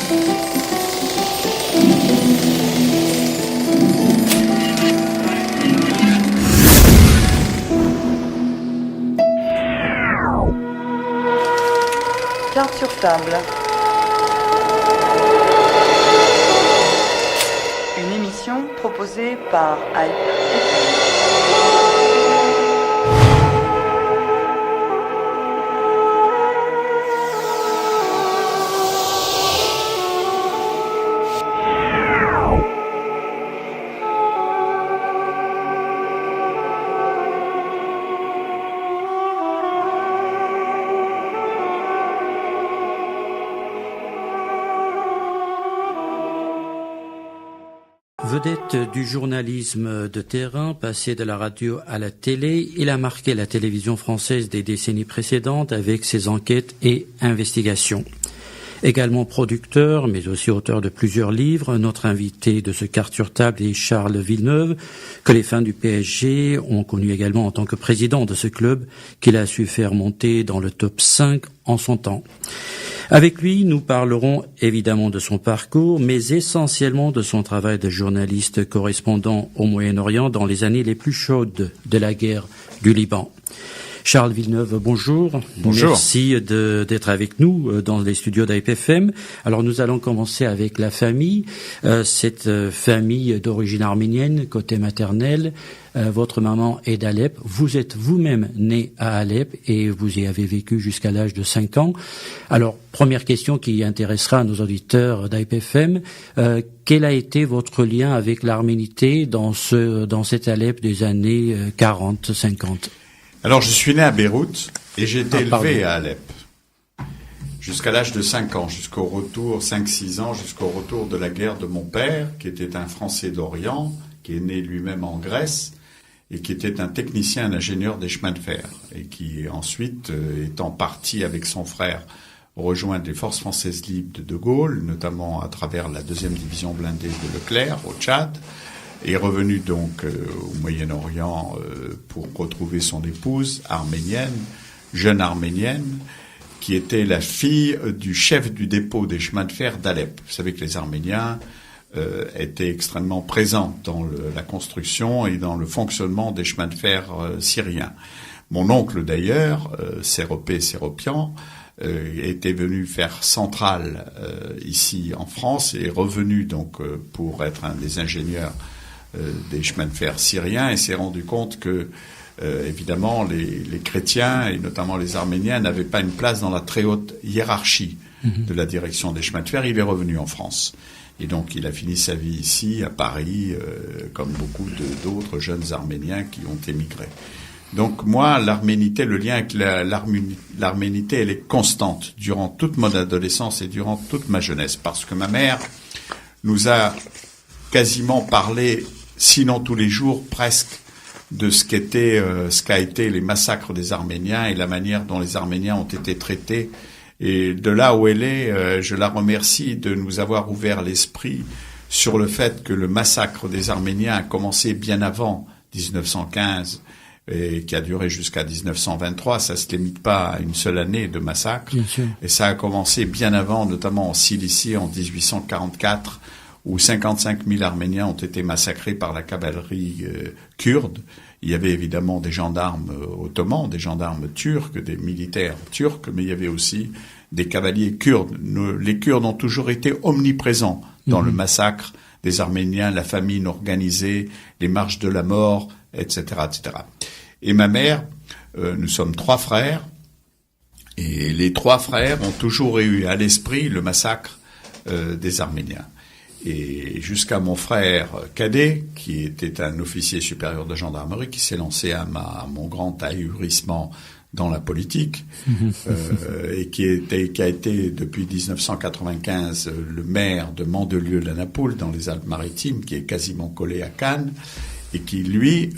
Carte sur table. Une émission proposée par Hype FM. Vedette du journalisme de terrain, passé de la radio à la télé, il a marqué la télévision française des décennies précédentes avec ses enquêtes et investigations. Également producteur, mais aussi auteur de plusieurs livres, notre invité de ce Carte sur table est Charles Villeneuve, que les fans du PSG ont connu également en tant que président de ce club, qu'il a su faire monter dans le top 5 en son temps. Avec lui, nous parlerons évidemment de son parcours, mais essentiellement de son travail de journaliste correspondant au Moyen-Orient dans les années les plus chaudes de la guerre du Liban. Charles Villeneuve, bonjour. Bonjour. Merci d'être avec nous dans les studios d'Hype FM. Alors nous allons commencer avec la famille. Cette famille d'origine arménienne, côté maternel. Votre maman est d'Alep. Vous êtes vous-même né à Alep et vous y avez vécu jusqu'à l'âge de 5 ans. Alors, première question qui intéressera nos auditeurs d'Hype FM. Quel a été votre lien avec l'arménité dans cet Alep des années 40, 50? Alors, je suis né à Beyrouth et j'ai été élevé à Alep jusqu'à l'âge de 5 ans, 5-6 ans, jusqu'au retour de la guerre de mon père, qui était un Français d'Orient, qui est né lui-même en Grèce, et qui était un technicien, un ingénieur des chemins de fer, et qui ensuite, étant parti avec son frère, rejoint les forces françaises libres de De Gaulle, notamment à travers la 2e division blindée de Leclerc, au Tchad, est revenu donc au Moyen-Orient pour retrouver son épouse arménienne, jeune arménienne, qui était la fille du chef du dépôt des chemins de fer d'Alep. Vous savez que les Arméniens étaient extrêmement présents dans la construction et dans le fonctionnement des chemins de fer syriens. Mon oncle d'ailleurs, Séropé Séropian, était venu faire centrale ici en France et est revenu donc pour être un des ingénieurs des chemins de fer syriens et s'est rendu compte que évidemment les chrétiens et notamment les Arméniens n'avaient pas une place dans la très haute hiérarchie de la direction des chemins de fer. Il est revenu en France et donc il a fini sa vie ici à Paris comme beaucoup d'autres jeunes Arméniens qui ont émigré. Donc moi, l'arménité, le lien avec l'arménité, elle est constante durant toute mon adolescence et durant toute ma jeunesse, parce que ma mère nous a quasiment parlé, sinon tous les jours, presque, de ce qu'a été les massacres des Arméniens et la manière dont les Arméniens ont été traités. Et de là où elle est, je la remercie de nous avoir ouvert l'esprit sur le fait que le massacre des Arméniens a commencé bien avant 1915 et qui a duré jusqu'à 1923. Ça se limite pas à une seule année de massacre. Bien sûr. Et ça a commencé bien avant, notamment en Cilicie en 1844, où 55 000 Arméniens ont été massacrés par la cavalerie kurde. Il y avait évidemment des gendarmes ottomans, des gendarmes turcs, des militaires turcs, mais il y avait aussi des cavaliers kurdes. Les Kurdes ont toujours été omniprésents dans le massacre des Arméniens, la famine organisée, les marches de la mort, etc., etc. Et ma mère, nous sommes 3 frères, et les 3 frères ont toujours eu à l'esprit le massacre des Arméniens. Et jusqu'à mon frère cadet, qui était un officier supérieur de gendarmerie, qui s'est lancé à mon grand ahurissement dans la politique, et qui a été depuis 1995 le maire de Mandelieu-la-Napoule dans les Alpes-Maritimes, qui est quasiment collé à Cannes, et qui lui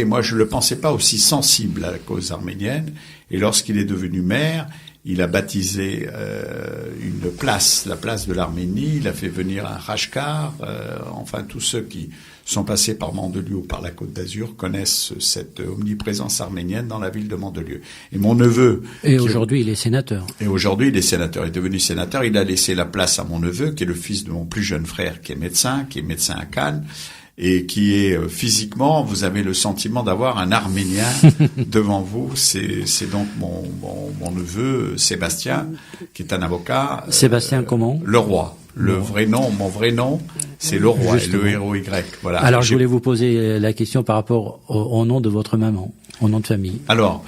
moi je le pensais pas aussi sensible à la cause arménienne, et lorsqu'il est devenu maire, il a baptisé une place, la place de l'Arménie. Il a fait venir un Khachkar. Enfin, tous ceux qui sont passés par Mandelieu ou par la Côte d'Azur connaissent cette omniprésence arménienne dans la ville de Mandelieu. Et mon neveu... Et aujourd'hui, il est sénateur. Et aujourd'hui, il est sénateur. Il est devenu sénateur. Il a laissé la place à mon neveu, qui est le fils de mon plus jeune frère, qui est médecin à Cannes, et qui est physiquement, vous avez le sentiment d'avoir un Arménien devant vous. C'est donc mon neveu Sébastien, qui est un avocat. Sébastien comment? Leroy. Le vrai nom, mon vrai nom, c'est Leroy, le héros Y. Voilà. Alors, je voulais vous poser la question par rapport au nom de votre maman, au nom de famille. Alors,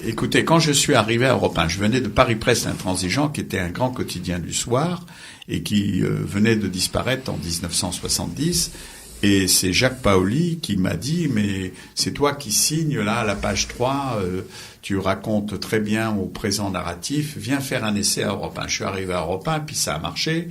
écoutez, quand je suis arrivé à Europe 1, je venais de Paris Presse Intransigeant, qui était un grand quotidien du soir, et qui venait de disparaître en 1970. Et c'est Jacques Paoli qui m'a dit, mais c'est toi qui signes là à la page 3, tu racontes très bien au présent narratif, viens faire un essai à Europe 1. Je suis arrivé à Europe 1, puis ça a marché,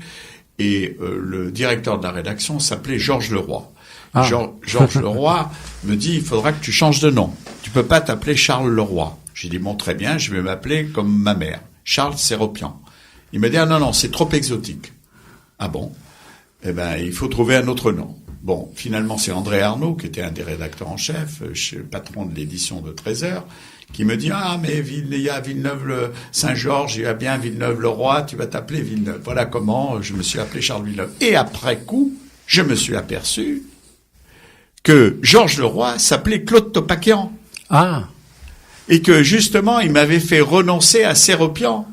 et le directeur de la rédaction s'appelait Georges Leroy. Ah. Georges Leroy me dit, il faudra que tu changes de nom. Tu peux pas t'appeler Charles Leroy. J'ai dit, bon, très bien, je vais m'appeler comme ma mère, Charles Séropian. Il m'a dit, ah non, c'est trop exotique. Ah bon? Eh ben, il faut trouver un autre nom. Bon, finalement, c'est André Arnaud, qui était un des rédacteurs en chef, patron de l'édition de 13 heures, qui me dit, ah, mais il y a Villeneuve-Saint-Georges, il y a bien Villeneuve-le-Roi, tu vas t'appeler Villeneuve. Voilà comment je me suis appelé Charles Villeneuve. Et après coup, je me suis aperçu que Georges Leroy s'appelait Claude Topakian. Ah. Et que, justement, il m'avait fait renoncer à Séropian.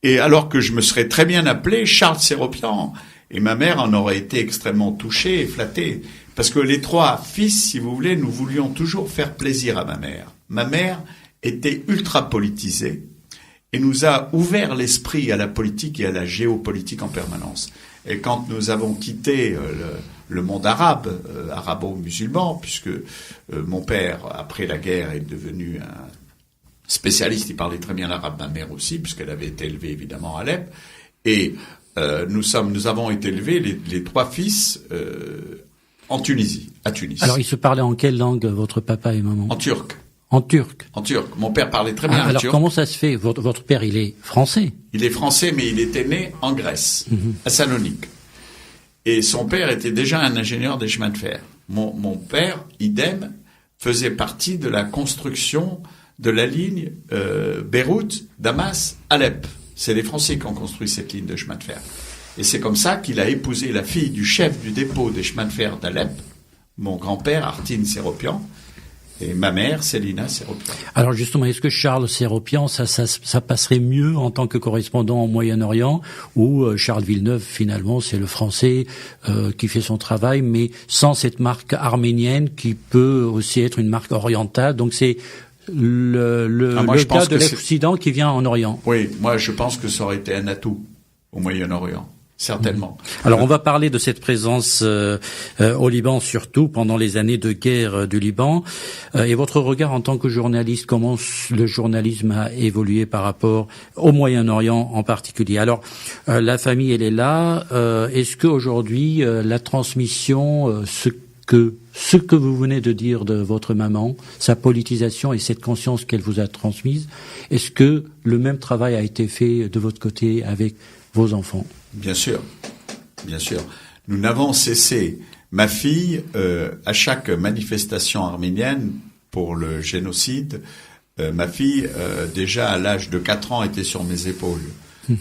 Et alors que je me serais très bien appelé Charles Séropian. Et ma mère en aurait été extrêmement touchée et flattée. Parce que les trois fils, si vous voulez, nous voulions toujours faire plaisir à ma mère. Ma mère était ultra politisée et nous a ouvert l'esprit à la politique et à la géopolitique en permanence. Et quand nous avons quitté le monde arabe, arabo-musulman, puisque mon père, après la guerre, est devenu un spécialiste, il parlait très bien l'arabe, ma mère aussi, puisqu'elle avait été élevée évidemment à Alep, et nous avons été élevés, les trois fils, en Tunisie, à Tunis. Alors, ils se parlaient en quelle langue, votre papa et maman? En turc. En turc. En turc. Mon père parlait très bien le alors, turc. comment ça se fait? Votre père, il est français? Il est français, mais il était né en Grèce, à Salonique. Et son père était déjà un ingénieur des chemins de fer. Mon père, idem, faisait partie de la construction de la ligne Beyrouth, Damas, Alep. C'est les Français qui ont construit cette ligne de chemin de fer. Et c'est comme ça qu'il a épousé la fille du chef du dépôt des chemins de fer d'Alep, mon grand-père, Artin Séropian, et ma mère, Célina Séropian. Alors justement, est-ce que Charles Séropian, ça passerait mieux en tant que correspondant au Moyen-Orient, ou Charles Villeneuve, finalement, c'est le Français qui fait son travail, mais sans cette marque arménienne qui peut aussi être une marque orientale. Donc c'est le cas de l'Occident qui vient en Orient. Oui, moi je pense que ça aurait été un atout au Moyen-Orient. Certainement. Alors on va parler de cette présence au Liban, surtout pendant les années de guerre du Liban. Et votre regard en tant que journaliste, comment le journalisme a évolué par rapport au Moyen-Orient en particulier? Alors la famille, elle est là. Est-ce qu'aujourd'hui la transmission, ce que vous venez de dire de votre maman, sa politisation et cette conscience qu'elle vous a transmise, est-ce que le même travail a été fait de votre côté avec vos enfants? Bien sûr, bien sûr. Nous n'avons cessé. Ma fille, à chaque manifestation arménienne pour le génocide, ma fille, déjà à l'âge de 4 ans, était sur mes épaules.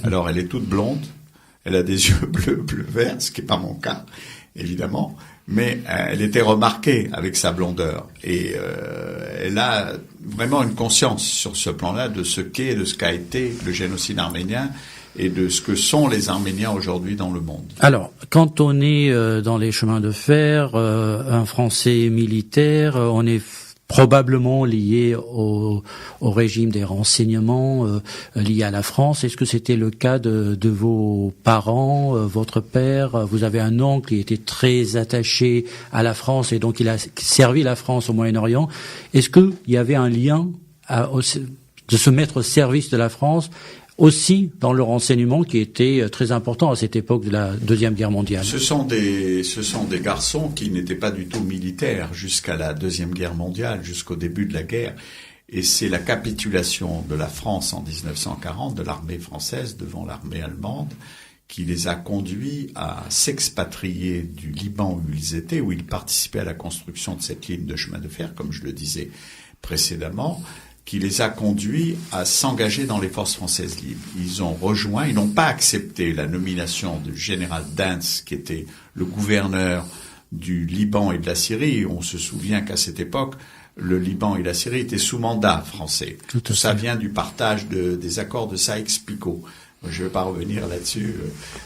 Alors elle est toute blonde, elle a des yeux bleu vert, ce qui n'est pas mon cas, évidemment, mais elle était remarquée avec sa blondeur. Et elle a vraiment une conscience sur ce plan-là de ce qu'est, de ce qu'a été le génocide arménien, et de ce que sont les Arméniens aujourd'hui dans le monde. Alors, quand on est dans les chemins de fer, un Français militaire, on est probablement lié au régime des renseignements, lié à la France. Est-ce que c'était le cas de vos parents, votre père? Vous avez un oncle qui était très attaché à la France et donc il a servi la France au Moyen-Orient. Est-ce qu'il y avait un lien de se mettre au service de la France aussi dans le renseignement qui était très important à cette époque de la Deuxième Guerre mondiale? Ce sont des garçons qui n'étaient pas du tout militaires jusqu'à la Deuxième Guerre mondiale, jusqu'au début de la guerre. Et c'est la capitulation de la France en 1940, de l'armée française devant l'armée allemande, qui les a conduits à s'expatrier du Liban où ils étaient, où ils participaient à la construction de cette ligne de chemin de fer, comme je le disais précédemment, qui les a conduits à s'engager dans les forces françaises libres. Ils n'ont pas accepté la nomination du général Dentz, qui était le gouverneur du Liban et de la Syrie. On se souvient qu'à cette époque, le Liban et la Syrie étaient sous mandat français. Tout ça vient du partage des accords de Sykes-Picot. Je ne vais pas revenir là-dessus.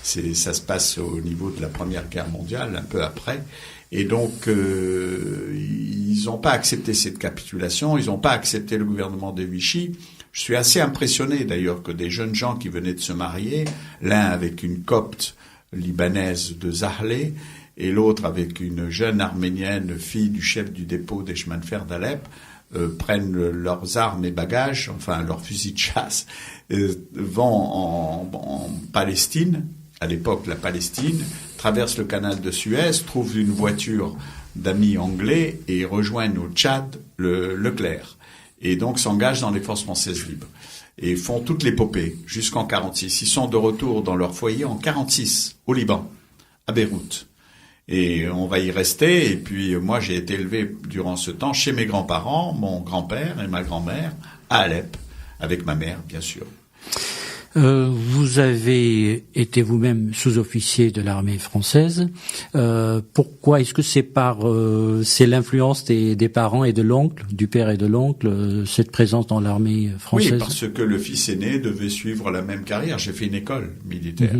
Ça se passe au niveau de la Première Guerre mondiale, un peu après. Et donc, ils n'ont pas accepté cette capitulation. Ils n'ont pas accepté le gouvernement de Vichy. Je suis assez impressionné d'ailleurs que des jeunes gens qui venaient de se marier, l'un avec une copte libanaise de Zahle et l'autre avec une jeune arménienne, fille du chef du dépôt des chemins de fer d'Alep, prennent leurs armes et bagages, enfin leurs fusils de chasse, vont en Palestine, à l'époque la Palestine, traversent le canal de Suez, trouvent une voiture d'amis anglais et rejoignent au Tchad le Leclerc. Et donc s'engagent dans les forces françaises libres. Et font toute l'épopée jusqu'en 46. Ils sont de retour dans leur foyer en 46, au Liban, à Beyrouth. Et on va y rester. Et puis moi, j'ai été élevé durant ce temps chez mes grands-parents, mon grand-père et ma grand-mère, à Alep, avec ma mère, bien sûr. Vous avez été vous-même sous-officier de l'armée française. Pourquoi? Est-ce que c'est l'influence des parents et de l'oncle, du père et de l'oncle, cette présence dans l'armée française? Oui, parce que le fils aîné devait suivre la même carrière. J'ai fait une école militaire.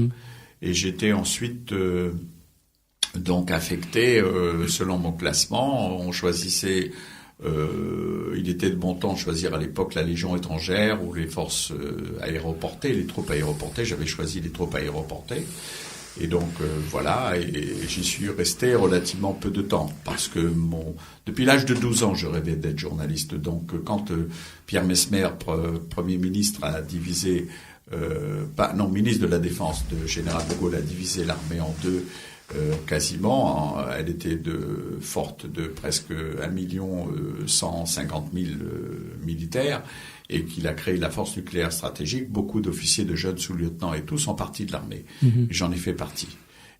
Et j'étais ensuite donc affecté selon mon classement. On choisissait... il était de bon temps de choisir à l'époque la Légion étrangère ou les forces aéroportées, les troupes aéroportées. J'avais choisi les troupes aéroportées. Et donc voilà, et j'y suis resté relativement peu de temps parce que depuis l'âge de 12 ans, je rêvais d'être journaliste. Donc quand Pierre Messmer, Premier ministre, a divisé, ministre de la Défense de Général de Gaulle, a divisé l'armée en deux. Quasiment, elle était forte de presque 1,150,000 militaires et qu'il a créé la force nucléaire stratégique. Beaucoup d'officiers, de jeunes sous-lieutenants et tout sont partis de l'armée. J'en ai fait partie.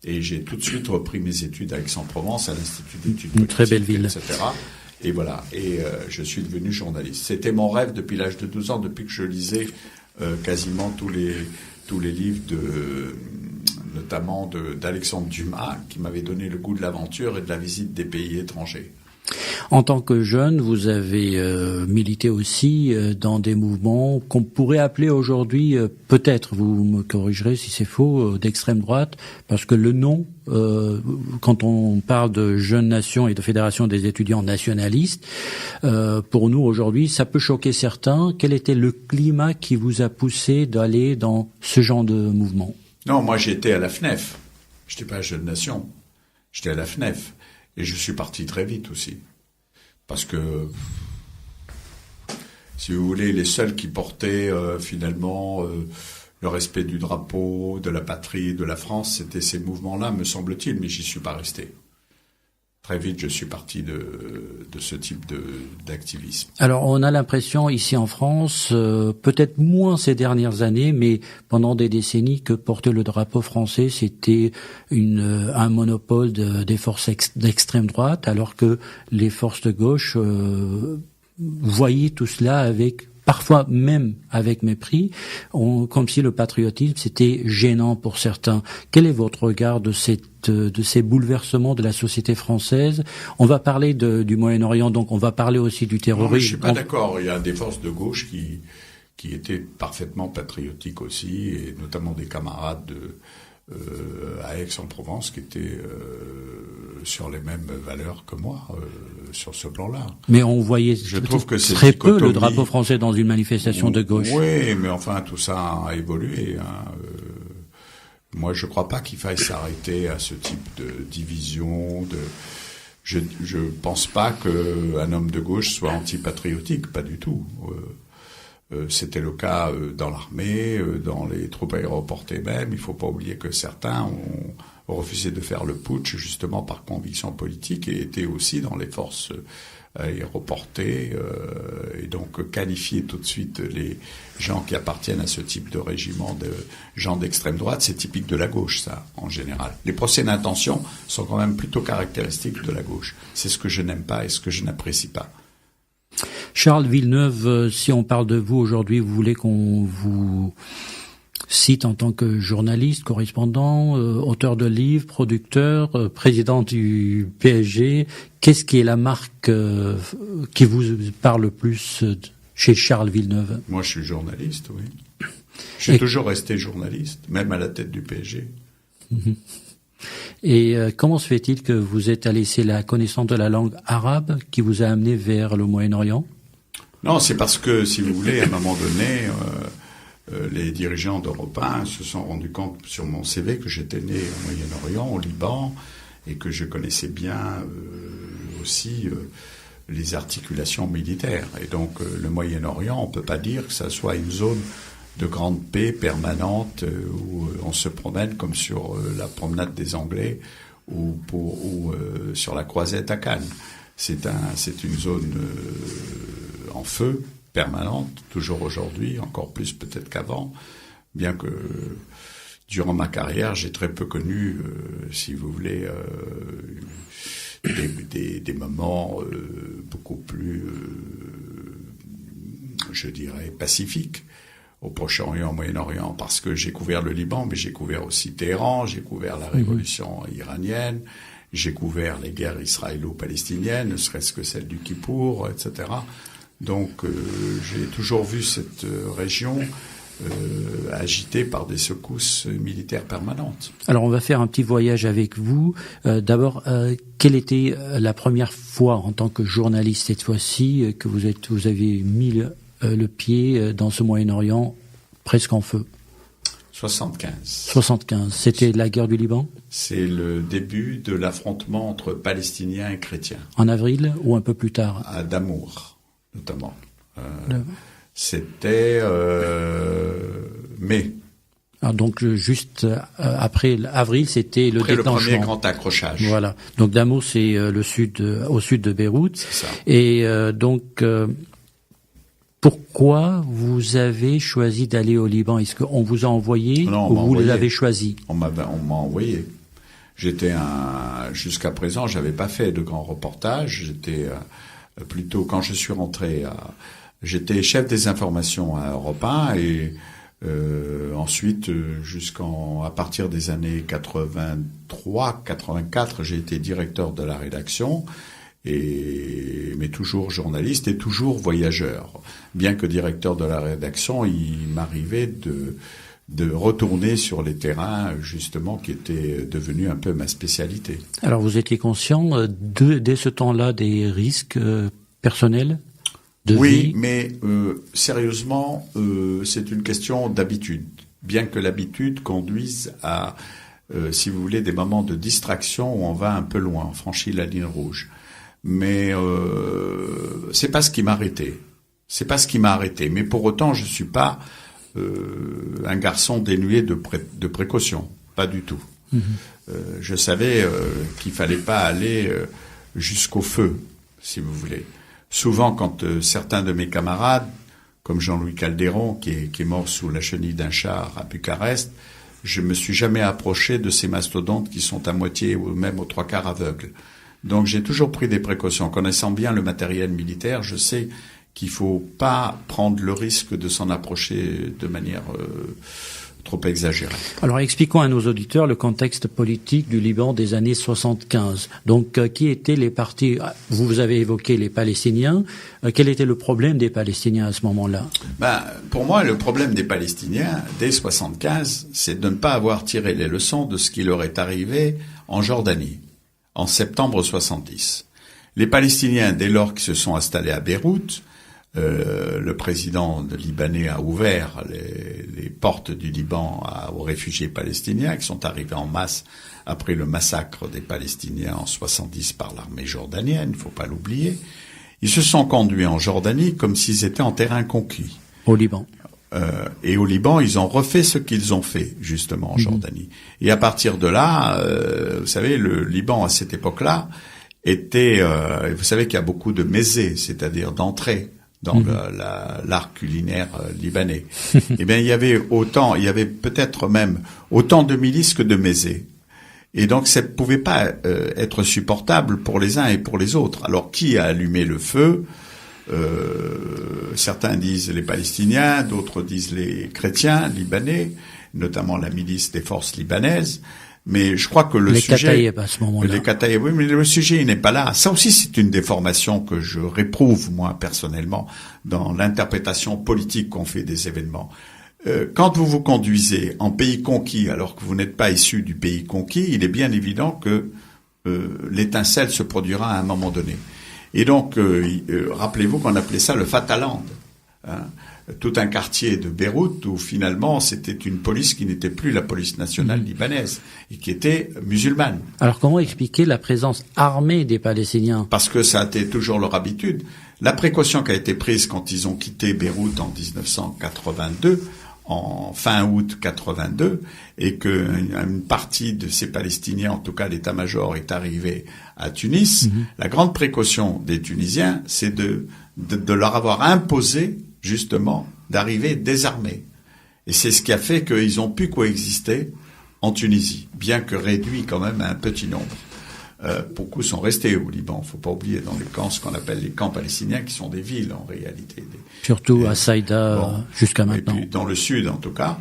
Et j'ai tout de suite repris mes études à Aix-en-Provence, à l'Institut d'études politiques, très belle ville, etc. Et voilà. Et je suis devenu journaliste. C'était mon rêve depuis l'âge de 12 ans, depuis que je lisais quasiment tous les livres notamment d'Alexandre Dumas, qui m'avait donné le goût de l'aventure et de la visite des pays étrangers. En tant que jeune, vous avez milité aussi dans des mouvements qu'on pourrait appeler aujourd'hui, peut-être, vous me corrigerez si c'est faux, d'extrême droite, parce que le nom, quand on parle de Jeunes Nations et de Fédération des étudiants nationalistes, pour nous aujourd'hui, ça peut choquer certains. Quel était le climat qui vous a poussé d'aller dans ce genre de mouvement? Non, moi j'étais à la FNEF. J'étais pas à Jeunes Nations. J'étais à la FNEF. Et je suis parti très vite aussi. Parce que, si vous voulez, les seuls qui portaient finalement le respect du drapeau, de la patrie, de la France, c'était ces mouvements-là, me semble-t-il, mais j'y suis pas resté. Très vite, je suis parti de ce type d'activisme. Alors, on a l'impression ici en France, peut-être moins ces dernières années, mais pendant des décennies, que porter le drapeau français, c'était un monopole des forces d'extrême droite, alors que les forces de gauche voyaient tout cela parfois même avec mépris, comme si le patriotisme c'était gênant pour certains. Quel est votre regard de ces bouleversements de la société française? On va parler du Moyen-Orient, donc on va parler aussi du terrorisme. Non, je suis pas d'accord. Il y a des forces de gauche qui étaient parfaitement patriotiques aussi, et notamment des camarades à Aix-en-Provence qui étaient sur les mêmes valeurs que moi sur ce plan-là. Mais on voyait très peu le drapeau français dans une manifestation de gauche. Oui, mais enfin tout ça a évolué. Moi, je crois pas qu'il faille s'arrêter à ce type de division. Je pense pas qu'un homme de gauche soit antipatriotique, pas du tout. C'était le cas dans l'armée, dans les troupes aéroportées même. Il faut pas oublier que certains ont refusé de faire le putsch justement par conviction politique et étaient aussi dans les forces aéroportés, et donc qualifier tout de suite les gens qui appartiennent à ce type de régiment de gens d'extrême droite, c'est typique de la gauche, ça, en général. Les procès d'intention sont quand même plutôt caractéristiques de la gauche. C'est ce que je n'aime pas et ce que je n'apprécie pas. Charles Villeneuve, si on parle de vous aujourd'hui, vous voulez qu'on vous cite en tant que journaliste, correspondant, auteur de livres, producteur, président du PSG. Qu'est-ce qui est la marque qui vous parle le plus chez Charles Villeneuve? Moi, je suis journaliste, oui. J'ai toujours resté journaliste, même à la tête du PSG. Et comment se fait-il que vous êtes allé, c'est la connaissance de la langue arabe qui vous a amené vers le Moyen-Orient? Non, c'est parce que, si vous voulez, à un moment donné, les dirigeants d'Europe 1 se sont rendus compte sur mon CV que j'étais né au Moyen-Orient, au Liban, et que je connaissais bien aussi les articulations militaires. Et donc, le Moyen-Orient, on peut pas dire que ça soit une zone de grande paix permanente où on se promène comme sur la promenade des Anglais ou sur la croisette à Cannes. C'est une zone en feu, permanente, toujours aujourd'hui, encore plus peut-être qu'avant, bien que durant ma carrière, j'ai très peu connu, si vous voulez, des moments beaucoup plus, je dirais, pacifiques au Proche-Orient, au Moyen-Orient, parce que j'ai couvert le Liban, mais j'ai couvert aussi Téhéran, j'ai couvert la révolution iranienne, j'ai couvert les guerres israélo-palestiniennes, ne serait-ce que celle du Kippour, etc. Donc j'ai toujours vu cette région agitée par des secousses militaires permanentes. Alors on va faire un petit voyage avec vous. D'abord, quelle était la première fois en tant que journaliste cette fois-ci que vous avez mis le pied dans ce Moyen-Orient presque en feu? 75. C'était la guerre du Liban? C'est le début de l'affrontement entre Palestiniens et chrétiens. En avril ou un peu plus tard? À Damour, notamment. C'était mai. Alors donc juste après avril, c'était le déclenchement. Le premier grand accrochage. Voilà. Donc Damour, c'est au sud de Beyrouth. C'est ça. Et donc pourquoi vous avez choisi d'aller au Liban? Est-ce qu'on vous a envoyé ou vous les avez choisis? On m'a envoyé. Jusqu'à présent, j'avais pas fait de grands reportages. J'étais plutôt, quand je suis rentré, j'étais chef des informations à Europe 1 et ensuite, à partir des années 83, 84, j'ai été directeur de la rédaction. Mais toujours journaliste et toujours voyageur. Bien que directeur de la rédaction, il m'arrivait de retourner sur les terrains, justement, qui étaient devenus un peu ma spécialité. Alors, vous étiez conscient, dès ce temps-là, des risques personnels de vie? Oui, mais sérieusement, c'est une question d'habitude. Bien que l'habitude conduise à, si vous voulez, des moments de distraction où on va un peu loin, on franchit la ligne rouge. Mais c'est pas ce qui m'a arrêté. Mais pour autant, je suis pas un garçon dénué de précautions, pas du tout. Je savais qu'il fallait pas aller jusqu'au feu, si vous voulez. Souvent, quand certains de mes camarades, comme Jean-Louis Calderon, qui est mort sous la chenille d'un char à Bucarest, je me suis jamais approché de ces mastodontes qui sont à moitié ou même aux trois quarts aveugles. Donc j'ai toujours pris des précautions. Connaissant bien le matériel militaire, je sais qu'il faut pas prendre le risque de s'en approcher de manière trop exagérée. Alors expliquons à nos auditeurs le contexte politique du Liban des années 75. Donc qui étaient les partis? Vous avez évoqué les Palestiniens. Quel était le problème des Palestiniens à ce moment-là? Pour moi, le problème des Palestiniens dès 75, c'est de ne pas avoir tiré les leçons de ce qui leur est arrivé en Jordanie en septembre 70. Les Palestiniens, dès lors qu'ils se sont installés à Beyrouth, le président libanais a ouvert les portes du Liban aux réfugiés palestiniens qui sont arrivés en masse après le massacre des Palestiniens en 70 par l'armée jordanienne, il ne faut pas l'oublier. Ils se sont conduits en Jordanie comme s'ils étaient en terrain conquis. Au Liban. Et au Liban, ils ont refait ce qu'ils ont fait, justement, en Jordanie. Et à partir de là, vous savez, le Liban, à cette époque-là, était, vous savez qu'il y a beaucoup de mésés, c'est-à-dire d'entrées dans l'art culinaire libanais. Eh bien, il y avait peut-être même autant de milices que de mésés. Et donc, ça ne pouvait pas être supportable pour les uns et pour les autres. Alors, qui a allumé le feu ? Certains disent les Palestiniens, d'autres disent les chrétiens libanais, notamment la milice des forces libanaises. Mais je crois que le sujet... Les Kataïeb à ce moment-là. Les Kataïeb, oui, mais le sujet, il n'est pas là. Ça aussi, c'est une déformation que je réprouve, moi, personnellement, dans l'interprétation politique qu'on fait des événements. Quand vous vous conduisez en pays conquis, alors que vous n'êtes pas issu du pays conquis, il est bien évident que l'étincelle se produira à un moment donné. Et donc, rappelez-vous qu'on appelait ça le Fataland. Hein, tout un quartier de Beyrouth où finalement c'était une police qui n'était plus la police nationale libanaise et qui était musulmane. Alors comment expliquer la présence armée des Palestiniens ? Parce que ça a été toujours leur habitude. La précaution qui a été prise quand ils ont quitté Beyrouth en 1982, en fin août 82, et qu'une partie de ces Palestiniens, en tout cas l'état-major, est arrivé à Tunis, la grande précaution des Tunisiens, c'est de leur avoir imposé justement d'arriver désarmés. Et c'est ce qui a fait qu'ils ont pu coexister en Tunisie, bien que réduits quand même à un petit nombre. Beaucoup sont restés au Liban. Il ne faut pas oublier dans les camps, ce qu'on appelle les camps palestiniens, qui sont des villes en réalité. Surtout à Saïda, jusqu'à maintenant. Et puis dans le sud, en tout cas,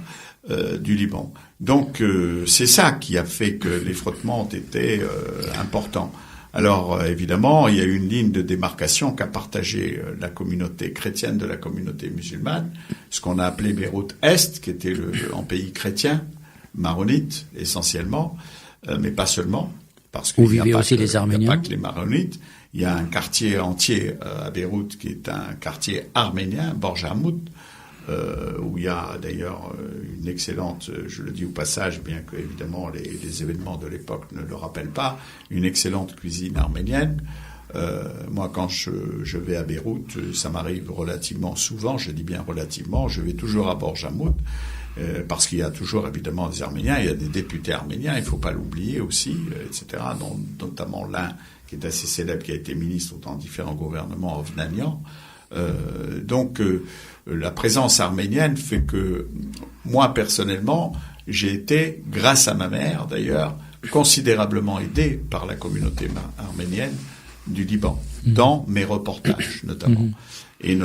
du Liban. Donc c'est ça qui a fait que les frottements ont été importants. Alors évidemment, il y a eu une ligne de démarcation qu'a partagée la communauté chrétienne de la communauté musulmane, ce qu'on a appelé Beyrouth Est, qui était un pays chrétien, maronite essentiellement, mais pas seulement, parce qu'il n'y a pas que les maronites. Il y a un quartier entier à Beyrouth qui est un quartier arménien, Borj Hamoud, où il y a d'ailleurs une excellente, je le dis au passage, bien que évidemment les événements de l'époque ne le rappellent pas, une excellente cuisine arménienne. Moi, quand je vais à Beyrouth, ça m'arrive relativement souvent, je dis bien relativement, je vais toujours à Borj Hamoud, parce qu'il y a toujours évidemment des Arméniens, il y a des députés arméniens, il ne faut pas l'oublier aussi, etc., dont notamment l'un qui est assez célèbre, qui a été ministre dans différents gouvernements, Ovnanian. Donc, la présence arménienne fait que, moi personnellement, j'ai été, grâce à ma mère d'ailleurs, considérablement aidé par la communauté arménienne du Liban, dans mes reportages notamment. Et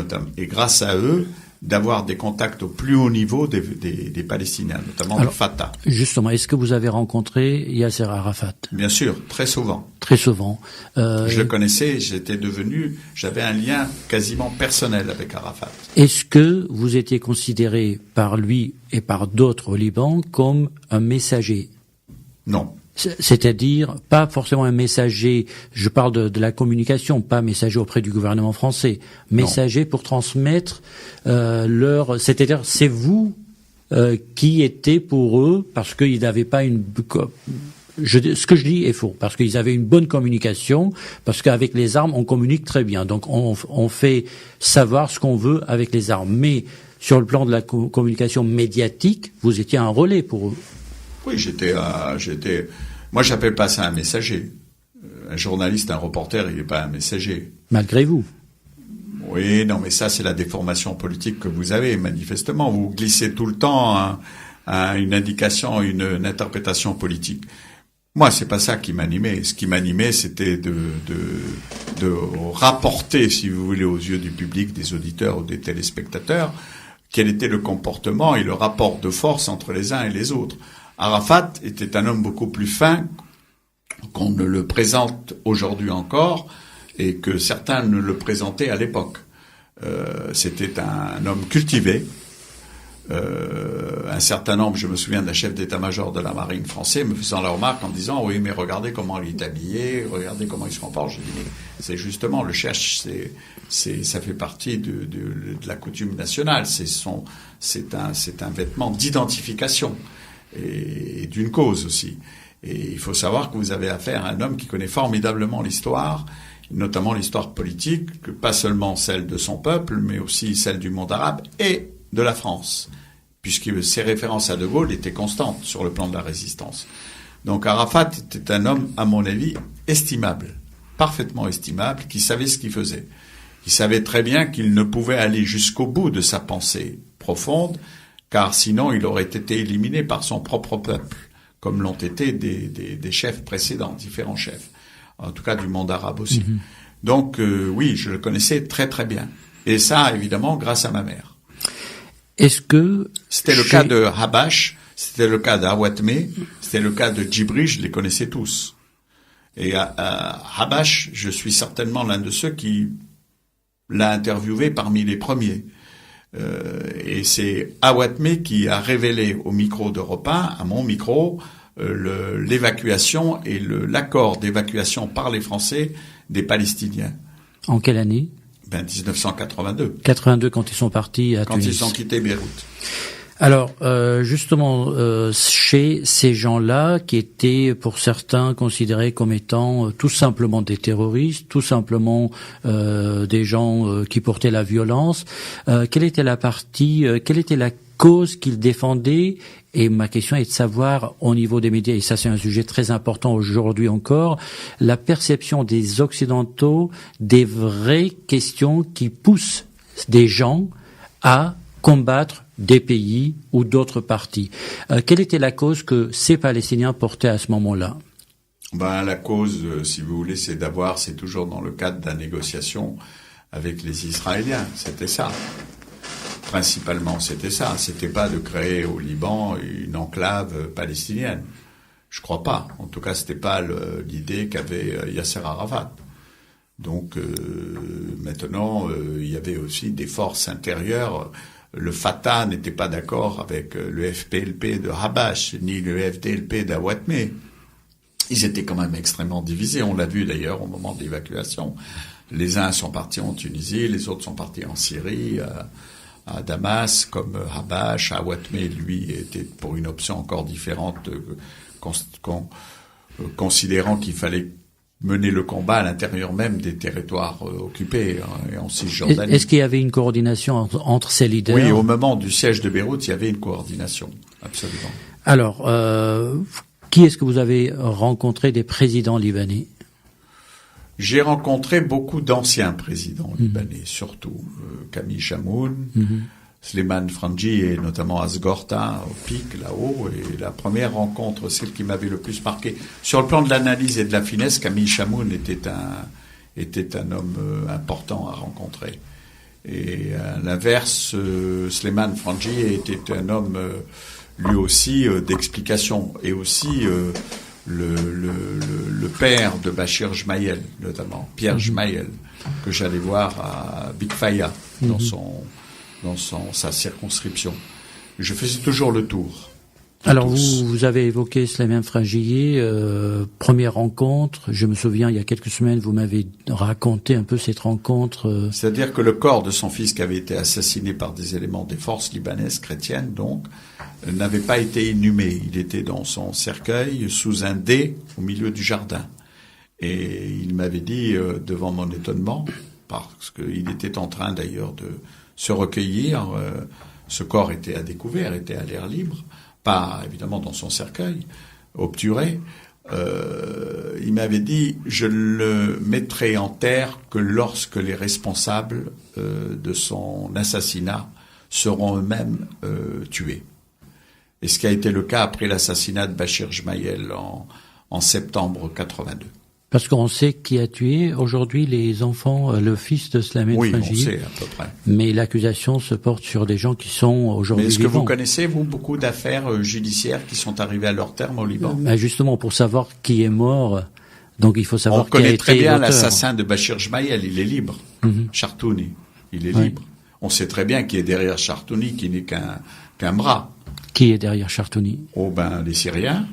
grâce à eux, d'avoir des contacts au plus haut niveau des Palestiniens, notamment le Fatah. Justement, est-ce que vous avez rencontré Yasser Arafat ? Bien sûr, très souvent. Très souvent. Je le connaissais, j'avais un lien quasiment personnel avec Arafat. Est-ce que vous étiez considéré par lui et par d'autres au Liban comme un messager ? Non. C'est-à-dire, pas forcément un messager, je parle de la communication, pas messager auprès du gouvernement français, messager pour transmettre c'est-à-dire, c'est vous qui étiez pour eux, parce qu'ils n'avaient pas ce que je dis est faux, parce qu'ils avaient une bonne communication, parce qu'avec les armes, on communique très bien, donc on fait savoir ce qu'on veut avec les armes, mais sur le plan de la communication médiatique, vous étiez un relais pour eux. Oui, moi, j'appelle pas ça un messager. Un journaliste, un reporter, il n'est pas un messager. Malgré vous. Oui, non, mais ça, c'est la déformation politique que vous avez, manifestement. Vous glissez tout le temps une indication, une interprétation politique. Moi, c'est pas ça qui m'animait. Ce qui m'animait, c'était de rapporter, si vous voulez, aux yeux du public, des auditeurs ou des téléspectateurs, quel était le comportement et le rapport de force entre les uns et les autres. Arafat était un homme beaucoup plus fin qu'on ne le présente aujourd'hui encore et que certains ne le présentaient à l'époque. C'était un homme cultivé. Un certain nombre, je me souviens d'un chef d'état-major de la marine français me faisant la remarque en disant « Oui, mais regardez comment il est habillé, regardez comment il se comporte. » Je dis « Mais c'est justement, le cherche, ça fait partie de la coutume nationale. C'est un vêtement d'identification. Et d'une cause aussi. Et il faut savoir que vous avez affaire à un homme qui connaît formidablement l'histoire, notamment l'histoire politique, que pas seulement celle de son peuple, mais aussi celle du monde arabe et de la France, puisque ses références à De Gaulle étaient constantes sur le plan de la résistance. Donc Arafat était un homme, à mon avis, estimable. parfaitement estimable, qui savait ce qu'il faisait. Il savait très bien qu'il ne pouvait aller jusqu'au bout de sa pensée profonde, car sinon il aurait été éliminé par son propre peuple, comme l'ont été des chefs précédents, différents chefs, en tout cas du monde arabe aussi. Donc oui, je le connaissais très très bien. Et ça, évidemment, grâce à ma mère. Est-ce que... C'était le cas de Habash, c'était le cas d'Awatmé, c'était le cas de Djibri, je les connaissais tous. Et à Habash, je suis certainement l'un de ceux qui l'a interviewé parmi les premiers. Et c'est Awatmé qui a révélé au micro d'Europe 1, à mon micro, l'évacuation et l'accord d'évacuation par les Français des Palestiniens. En quelle année ? 1982. 82, quand ils sont partis à Tunis. Quand ils ont quitté Beyrouth. Alors, justement, chez ces gens-là, qui étaient pour certains considérés comme étant tout simplement des terroristes, tout simplement des gens qui portaient la violence, quelle était la cause qu'ils défendaient? Et ma question est de savoir, au niveau des médias, et ça c'est un sujet très important aujourd'hui encore, la perception des Occidentaux des vraies questions qui poussent des gens à combattre des pays ou d'autres partis. Quelle était la cause que ces Palestiniens portaient à ce moment-là ? La cause, si vous voulez, c'est toujours dans le cadre de la négociation avec les Israéliens. C'était ça. Principalement, c'était ça. C'était pas de créer au Liban une enclave palestinienne. Je crois pas. En tout cas, c'était pas l'idée qu'avait Yasser Arafat. Donc, maintenant, il y avait aussi des forces intérieures. Le Fatah n'était pas d'accord avec le FPLP de Habash, ni le FDLP d'Awatmé. Ils étaient quand même extrêmement divisés. On l'a vu d'ailleurs au moment de l'évacuation. Les uns sont partis en Tunisie, les autres sont partis en Syrie, à Damas, comme Habash. Awatmé, lui, était pour une option encore différente, considérant qu'il fallait mener le combat à l'intérieur même des territoires occupés, et en Cisjordanie. Est-ce qu'il y avait une coordination entre ces leaders ? Oui, au moment du siège de Beyrouth, il y avait une coordination, absolument. Alors, qui est-ce que vous avez rencontré des présidents libanais ? J'ai rencontré beaucoup d'anciens présidents libanais, surtout Camille Chamoun, Slimane Frangi et notamment Asghorta au pic là-haut. Et la première rencontre, celle qui m'avait le plus marqué, sur le plan de l'analyse et de la finesse, Camille Chamoun était un homme important à rencontrer. Et à l'inverse, Slimane Frangi était un homme lui aussi d'explication, et aussi le père de Bachir Jmaïel, notamment Pierre Jmaïel, que j'allais voir à Big Faya dans sa circonscription. Je faisais toujours le tour. Alors vous avez évoqué Slimane Frangi, première rencontre. Je me souviens, il y a quelques semaines, vous m'avez raconté un peu cette rencontre. C'est-à-dire que le corps de son fils, qui avait été assassiné par des éléments des forces libanaises chrétiennes, donc, n'avait pas été inhumé. Il était dans son cercueil, sous un dais, au milieu du jardin. Et il m'avait dit, devant mon étonnement, parce qu'il était en train d'ailleurs de se recueillir, ce corps était à découvert, était à l'air libre, pas évidemment dans son cercueil, obturé. Il m'avait dit, je le mettrai en terre que lorsque les responsables de son assassinat seront eux-mêmes tués. Et ce qui a été le cas après l'assassinat de Bachir Jmaïel en septembre 82. Parce qu'on sait qui a tué aujourd'hui les enfants, le fils de Slimane Frangi. Oui, on sait à peu près. Mais l'accusation se porte sur des gens qui sont aujourd'hui vivants. Mais est-ce que vous connaissez, vous, beaucoup d'affaires judiciaires qui sont arrivées à leur terme au Liban ? Justement, pour savoir qui est mort, donc il faut savoir qui a été l'auteur. On connaît très bien l'assassin de Bachir Jmaïel, il est libre. Chartouni, il est libre. On sait très bien qui est derrière Chartouni, qui n'est qu'un bras. Qui est derrière Chartouni ? Les Syriens,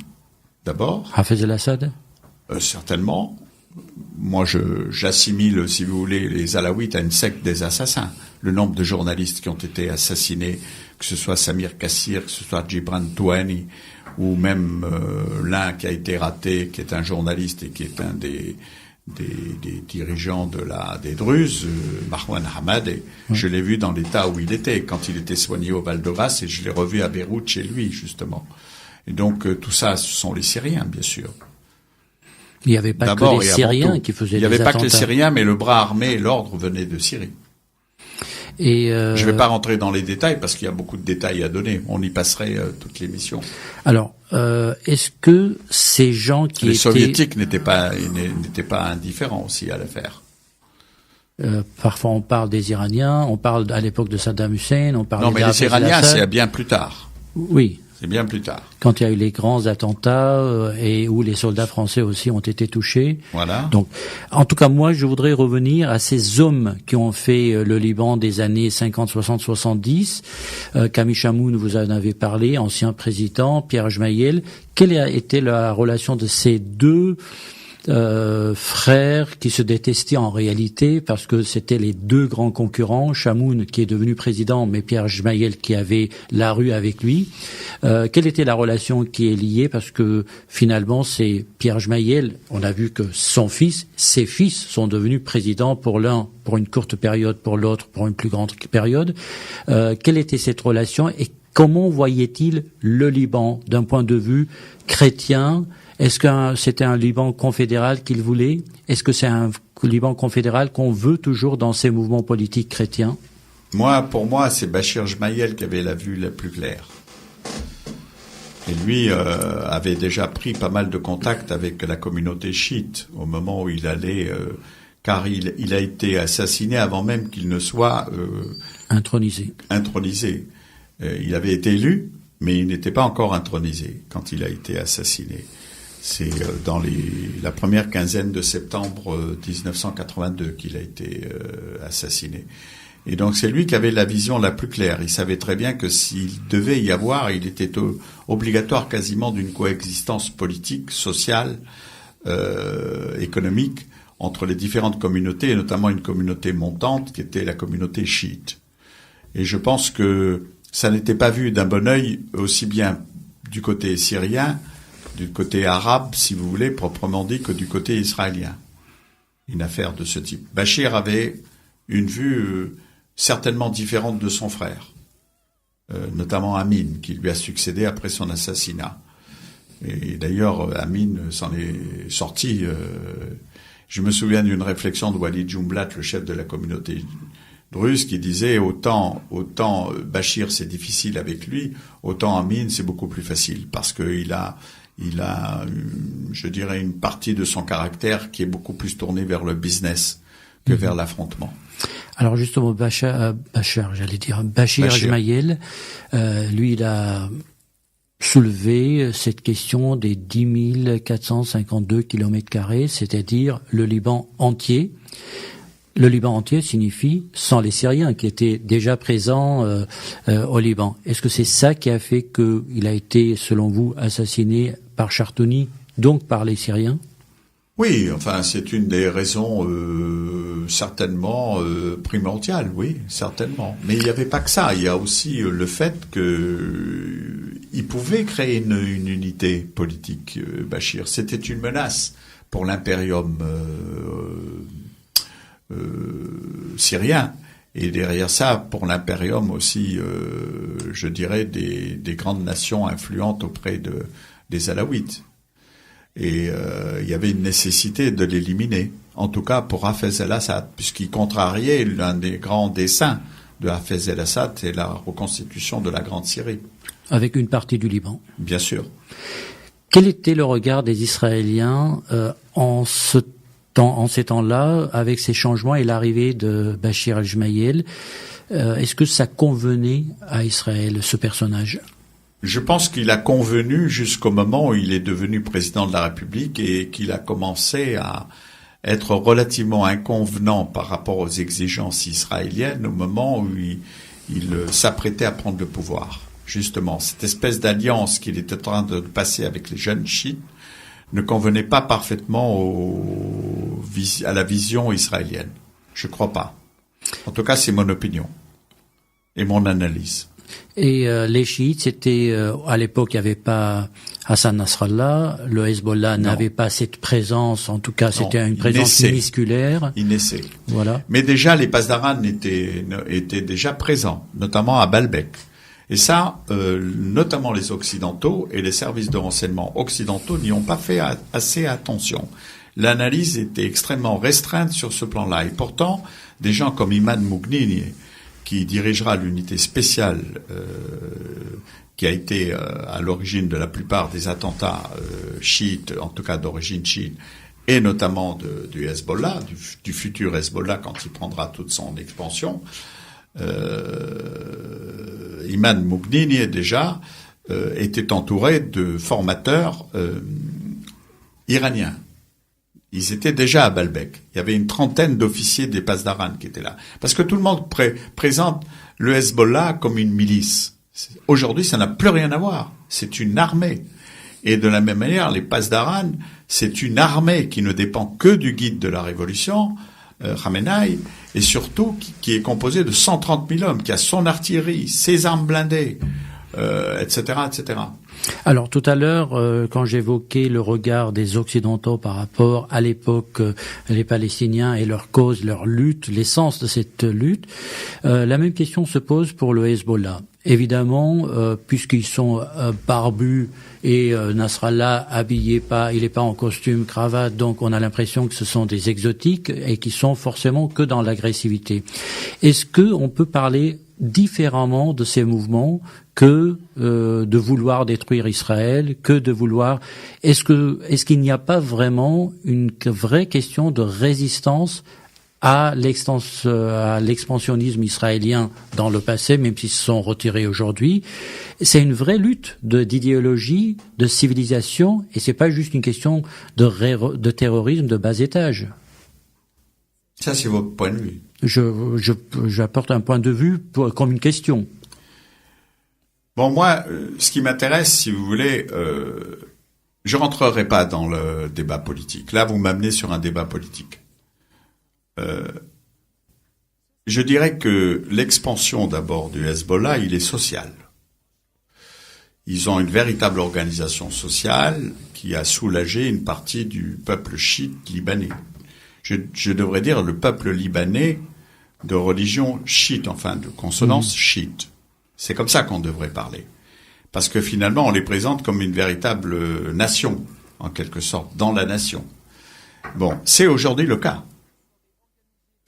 d'abord. Hafez el-Assad ? Certainement. Moi, j'assimile, si vous voulez, les Alaouites à une secte des assassins. Le nombre de journalistes qui ont été assassinés, que ce soit Samir Kassir, que ce soit Gibran Touani, ou même l'un qui a été raté, qui est un journaliste et qui est un des dirigeants des Druzes, Marwan Hamadeh. Je l'ai vu dans l'état où il était, quand il était soigné au Val d'Oras, et je l'ai revu à Beyrouth chez lui, justement. Et donc, tout ça, ce sont les Syriens, bien sûr. Il n'y avait pas que les Syriens qui faisaient des attentats. Il n'y avait pas que les Syriens, mais le bras armé et l'ordre venaient de Syrie. Et je ne vais pas rentrer dans les détails parce qu'il y a beaucoup de détails à donner. On y passerait toute l'émission. Alors, est-ce que ces gens qui les soviétiques n'étaient pas indifférents aussi à l'affaire? Parfois on parle des Iraniens, on parle à l'époque de Saddam Hussein, on parle. Non, mais les Iraniens, c'est bien plus tard. Oui. C'est bien plus tard. Quand il y a eu les grands attentats et où les soldats français aussi ont été touchés. Voilà. Donc, en tout cas, moi, je voudrais revenir à ces hommes qui ont fait le Liban des années 50, 60, 70. Camille Chamoun, vous en avez parlé, ancien président, Pierre Gemayel. Quelle a été la relation de ces deux frères qui se détestaient en réalité parce que c'était les deux grands concurrents, Chamoun qui est devenu président, mais Pierre Gemayel qui avait la rue avec lui. Quelle était la relation qui est liée? Parce que finalement, c'est Pierre Gemayel, on a vu que ses fils sont devenus présidents, pour l'un pour une courte période, pour l'autre pour une plus grande période. Quelle était cette relation et comment voyait-il le Liban d'un point de vue chrétien? Est-ce que c'était un Liban confédéral qu'il voulait? Est-ce que c'est un Liban confédéral qu'on veut toujours dans ces mouvements politiques chrétiens? Pour moi, c'est Bachir Gemayel qui avait la vue la plus claire. Et lui avait déjà pris pas mal de contacts avec la communauté chiite au moment où il allait, car il a été assassiné avant même qu'il ne soit intronisé. Il avait été élu, mais il n'était pas encore intronisé quand il a été assassiné. C'est dans la première quinzaine de septembre 1982 qu'il a été assassiné. Et donc c'est lui qui avait la vision la plus claire. Il savait très bien que s'il devait y avoir, il était obligatoire quasiment d'une coexistence politique, sociale, économique entre les différentes communautés, et notamment une communauté montante qui était la communauté chiite. Et je pense que ça n'était pas vu d'un bon œil aussi bien du côté syrien, du côté arabe, si vous voulez, proprement dit, que du côté israélien. Une affaire de ce type. Bachir avait une vue certainement différente de son frère, notamment Amin, qui lui a succédé après son assassinat. Et d'ailleurs, Amin s'en est sorti. Je me souviens d'une réflexion de Walid Jumblat, le chef de la communauté druze, qui disait autant Bachir c'est difficile avec lui, autant Amin c'est beaucoup plus facile, parce qu'il a, je dirais, une partie de son caractère qui est beaucoup plus tournée vers le business que vers l'affrontement. Alors justement, Bachir Gemayel, lui, il a soulevé cette question des 10 452 km², c'est-à-dire le Liban entier. Le Liban entier signifie sans les Syriens qui étaient déjà présents au Liban. Est-ce que c'est ça qui a fait qu'il a été, selon vous, assassiné par Chartouni, donc par les Syriens? Oui, enfin, c'est une des raisons certainement primordiales, oui, certainement. Mais il n'y avait pas que ça. Il y a aussi le fait qu'il pouvait créer une unité politique, Bachir. C'était une menace pour l'impérium syrien. Et derrière ça, pour l'impérium aussi, je dirais, des grandes nations influentes auprès des Alaouites. Et il y avait une nécessité de l'éliminer, en tout cas pour Hafez el-Assad, puisqu'il contrariait l'un des grands desseins de Hafez el-Assad, c'est la reconstitution de la Grande Syrie. Avec une partie du Liban. Bien sûr. Quel était le regard des Israéliens en ces temps-là, avec ces changements et l'arrivée de Bachir el-Gemayel? Est-ce que ça convenait à Israël, ce personnage? Je pense qu'il a convenu jusqu'au moment où il est devenu président de la République et qu'il a commencé à être relativement inconvenant par rapport aux exigences israéliennes au moment où il s'apprêtait à prendre le pouvoir. Justement, cette espèce d'alliance qu'il était en train de passer avec les jeunes chiites ne convenait pas parfaitement à la vision israélienne. Je crois pas. En tout cas, c'est mon opinion et mon analyse. Et les chiites, c'était à l'époque, il n'y avait pas Hassan Nasrallah, le Hezbollah n'avait pas cette présence, en tout cas, c'était une présence minusculaire. Il naissait. Voilà. Mais déjà, les Pasdaran étaient déjà présents, notamment à Baalbek. Et ça, notamment les Occidentaux et les services de renseignement occidentaux n'y ont pas fait assez attention. L'analyse était extrêmement restreinte sur ce plan-là. Et pourtant, des gens comme Imad Mughnini, qui dirigera l'unité spéciale qui a été à l'origine de la plupart des attentats chiites, en tout cas d'origine chiite, et notamment du Hezbollah, du futur Hezbollah quand il prendra toute son expansion, Imad Mughnini déjà était entouré de formateurs iraniens. Ils étaient déjà à Baalbek. Il y avait une trentaine d'officiers des Pasdaran qui étaient là. Parce que tout le monde présente le Hezbollah comme une milice. Aujourd'hui, ça n'a plus rien à voir. C'est une armée. Et de la même manière, les Pasdaran, c'est une armée qui ne dépend que du guide de la révolution, Khamenei, et surtout qui est composée de 130 000 hommes, qui a son artillerie, ses armes blindées, etc., etc. Alors tout à l'heure, quand j'évoquais le regard des Occidentaux par rapport à l'époque, les Palestiniens et leur cause, leur lutte, l'essence de cette lutte, la même question se pose pour le Hezbollah. Évidemment, puisqu'ils sont barbus et Nasrallah il est pas en costume, cravate, donc on a l'impression que ce sont des exotiques et qui sont forcément que dans l'agressivité. Est-ce que on peut parler différemment de ces mouvements que de vouloir détruire Israël, que de vouloir... Est-ce qu'il n'y a pas vraiment une vraie question de résistance à l'expansionnisme israélien dans le passé, même s'ils se sont retirés aujourd'hui? C'est une vraie lutte d'idéologie, de civilisation, et c'est pas juste une question de terrorisme de bas étage. Ça, c'est votre point de vue. J'apporte un point de vue comme une question. Bon, moi, ce qui m'intéresse, si vous voulez, je rentrerai pas dans le débat politique. Là, vous m'amenez sur un débat politique. Je dirais que l'expansion d'abord du Hezbollah, il est social. Ils ont une véritable organisation sociale qui a soulagé une partie du peuple chiite libanais. Je devrais dire le peuple libanais de religion chiite, enfin de consonance chiite. C'est comme ça qu'on devrait parler. Parce que finalement, on les présente comme une véritable nation, en quelque sorte, dans la nation. Bon, c'est aujourd'hui le cas.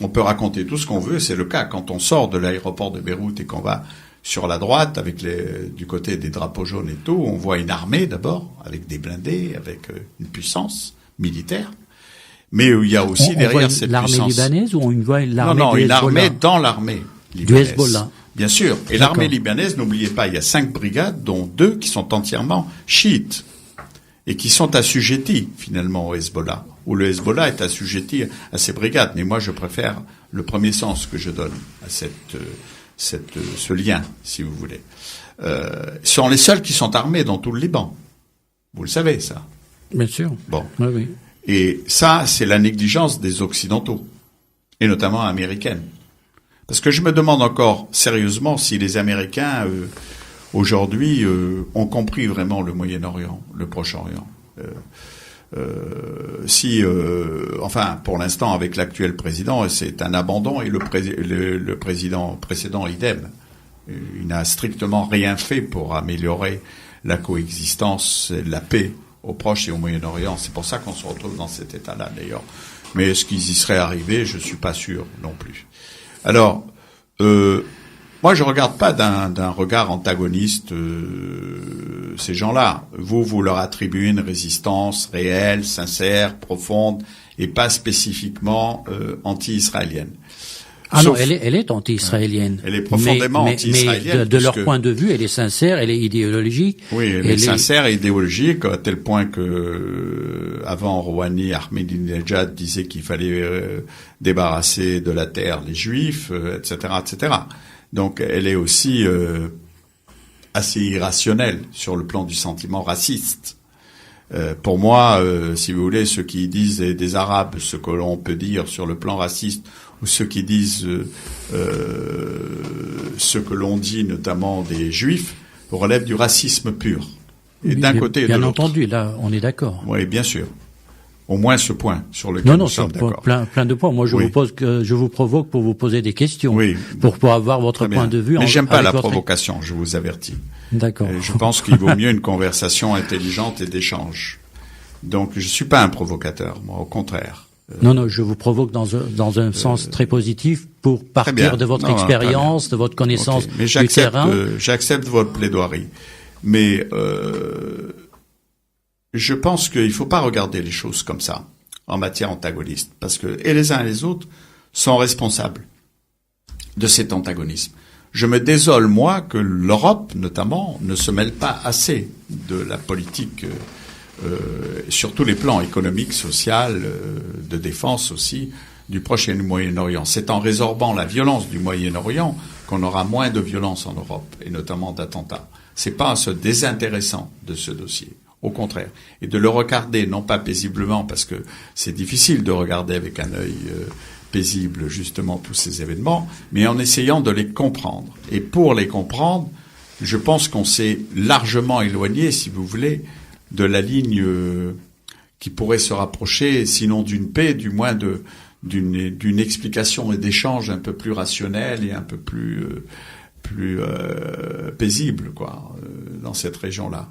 On peut raconter tout ce qu'on veut, c'est le cas. Quand on sort de l'aéroport de Beyrouth et qu'on va sur la droite, du côté des drapeaux jaunes et tout, on voit une armée d'abord, avec des blindés, avec une puissance militaire. Mais il y a aussi derrière cette puissance... L'armée libanaise ou on voit l'armée Non, du une Hezbollah? armée dans l'armée libanaise. Du Hezbollah. Bien sûr. Et l'armée libanaise, n'oubliez pas, il y a 5 brigades, dont 2 qui sont entièrement chiites et qui sont assujettis finalement au Hezbollah, où le Hezbollah est assujetti à ces brigades. Mais moi, je préfère le premier sens que je donne à ce lien, si vous voulez. Sont les seuls qui sont armés dans tout le Liban. Vous le savez, ça. Bien sûr. Bon. Oui, oui. Et ça, c'est la négligence des Occidentaux, et notamment américaines. Parce que je me demande encore sérieusement si les Américains, aujourd'hui, ont compris vraiment le Moyen-Orient, le Proche-Orient. Enfin, pour l'instant, avec l'actuel président, c'est un abandon, et le président précédent, idem. Il n'a strictement rien fait pour améliorer la coexistence, la paix au Proche et au Moyen-Orient. C'est pour ça qu'on se retrouve dans cet état-là, d'ailleurs. Mais est-ce qu'ils y seraient arrivés? Je suis pas sûr non plus. Alors, moi, je regarde pas d'un regard antagoniste ces gens-là. Vous leur attribuez une résistance réelle, sincère, profonde, et pas spécifiquement anti-israélienne. Ah non, elle est anti-israélienne. Elle est profondément anti-israélienne. Mais de leur point de vue, elle est sincère, elle est idéologique. Oui, elle est sincère et idéologique, à tel point que avant Rouhani, Ahmadinejad disait qu'il fallait débarrasser de la terre les Juifs, etc., etc. Donc, elle est aussi assez irrationnelle sur le plan du sentiment raciste. Pour moi, si vous voulez, ceux qui disent des Arabes ce que l'on peut dire sur le plan raciste, ou ceux qui disent ce que l'on dit notamment des Juifs, relève du racisme pur. Et d'un côté et de l'autre. Bien entendu, là, on est d'accord. Oui, bien sûr. Au moins ce point sur lequel nous sommes d'accord. Plein de points. Moi, je vous provoque pour vous poser des questions, pour avoir votre point de vue. Mais j'aime pas la provocation, je vous avertis. D'accord. Je pense qu'il vaut mieux une conversation intelligente et d'échange. Donc, je suis pas un provocateur, moi, au contraire. Non, je vous provoque dans un sens très positif pour partir de votre expérience, de votre connaissance du terrain. J'accepte votre plaidoirie. Mais je pense qu'il faut pas regarder les choses comme ça, en matière antagoniste. Parce que, et les uns et les autres sont responsables de cet antagonisme. Je me désole, moi, que l'Europe, notamment, ne se mêle pas assez de la politique sur tous les plans économiques, social, de défense aussi, du Proche et du Moyen-Orient. C'est en résorbant la violence du Moyen-Orient qu'on aura moins de violence en Europe, et notamment d'attentats. C'est pas en se désintéressant de ce dossier, au contraire. Et de le regarder, non pas paisiblement, parce que c'est difficile de regarder avec un œil paisible, justement, tous ces événements, mais en essayant de les comprendre. Et pour les comprendre, je pense qu'on s'est largement éloigné, si vous voulez, de la ligne qui pourrait se rapprocher, sinon d'une paix, du moins d'une explication et d'échange un peu plus rationnel et un peu plus paisible, quoi, dans cette région-là.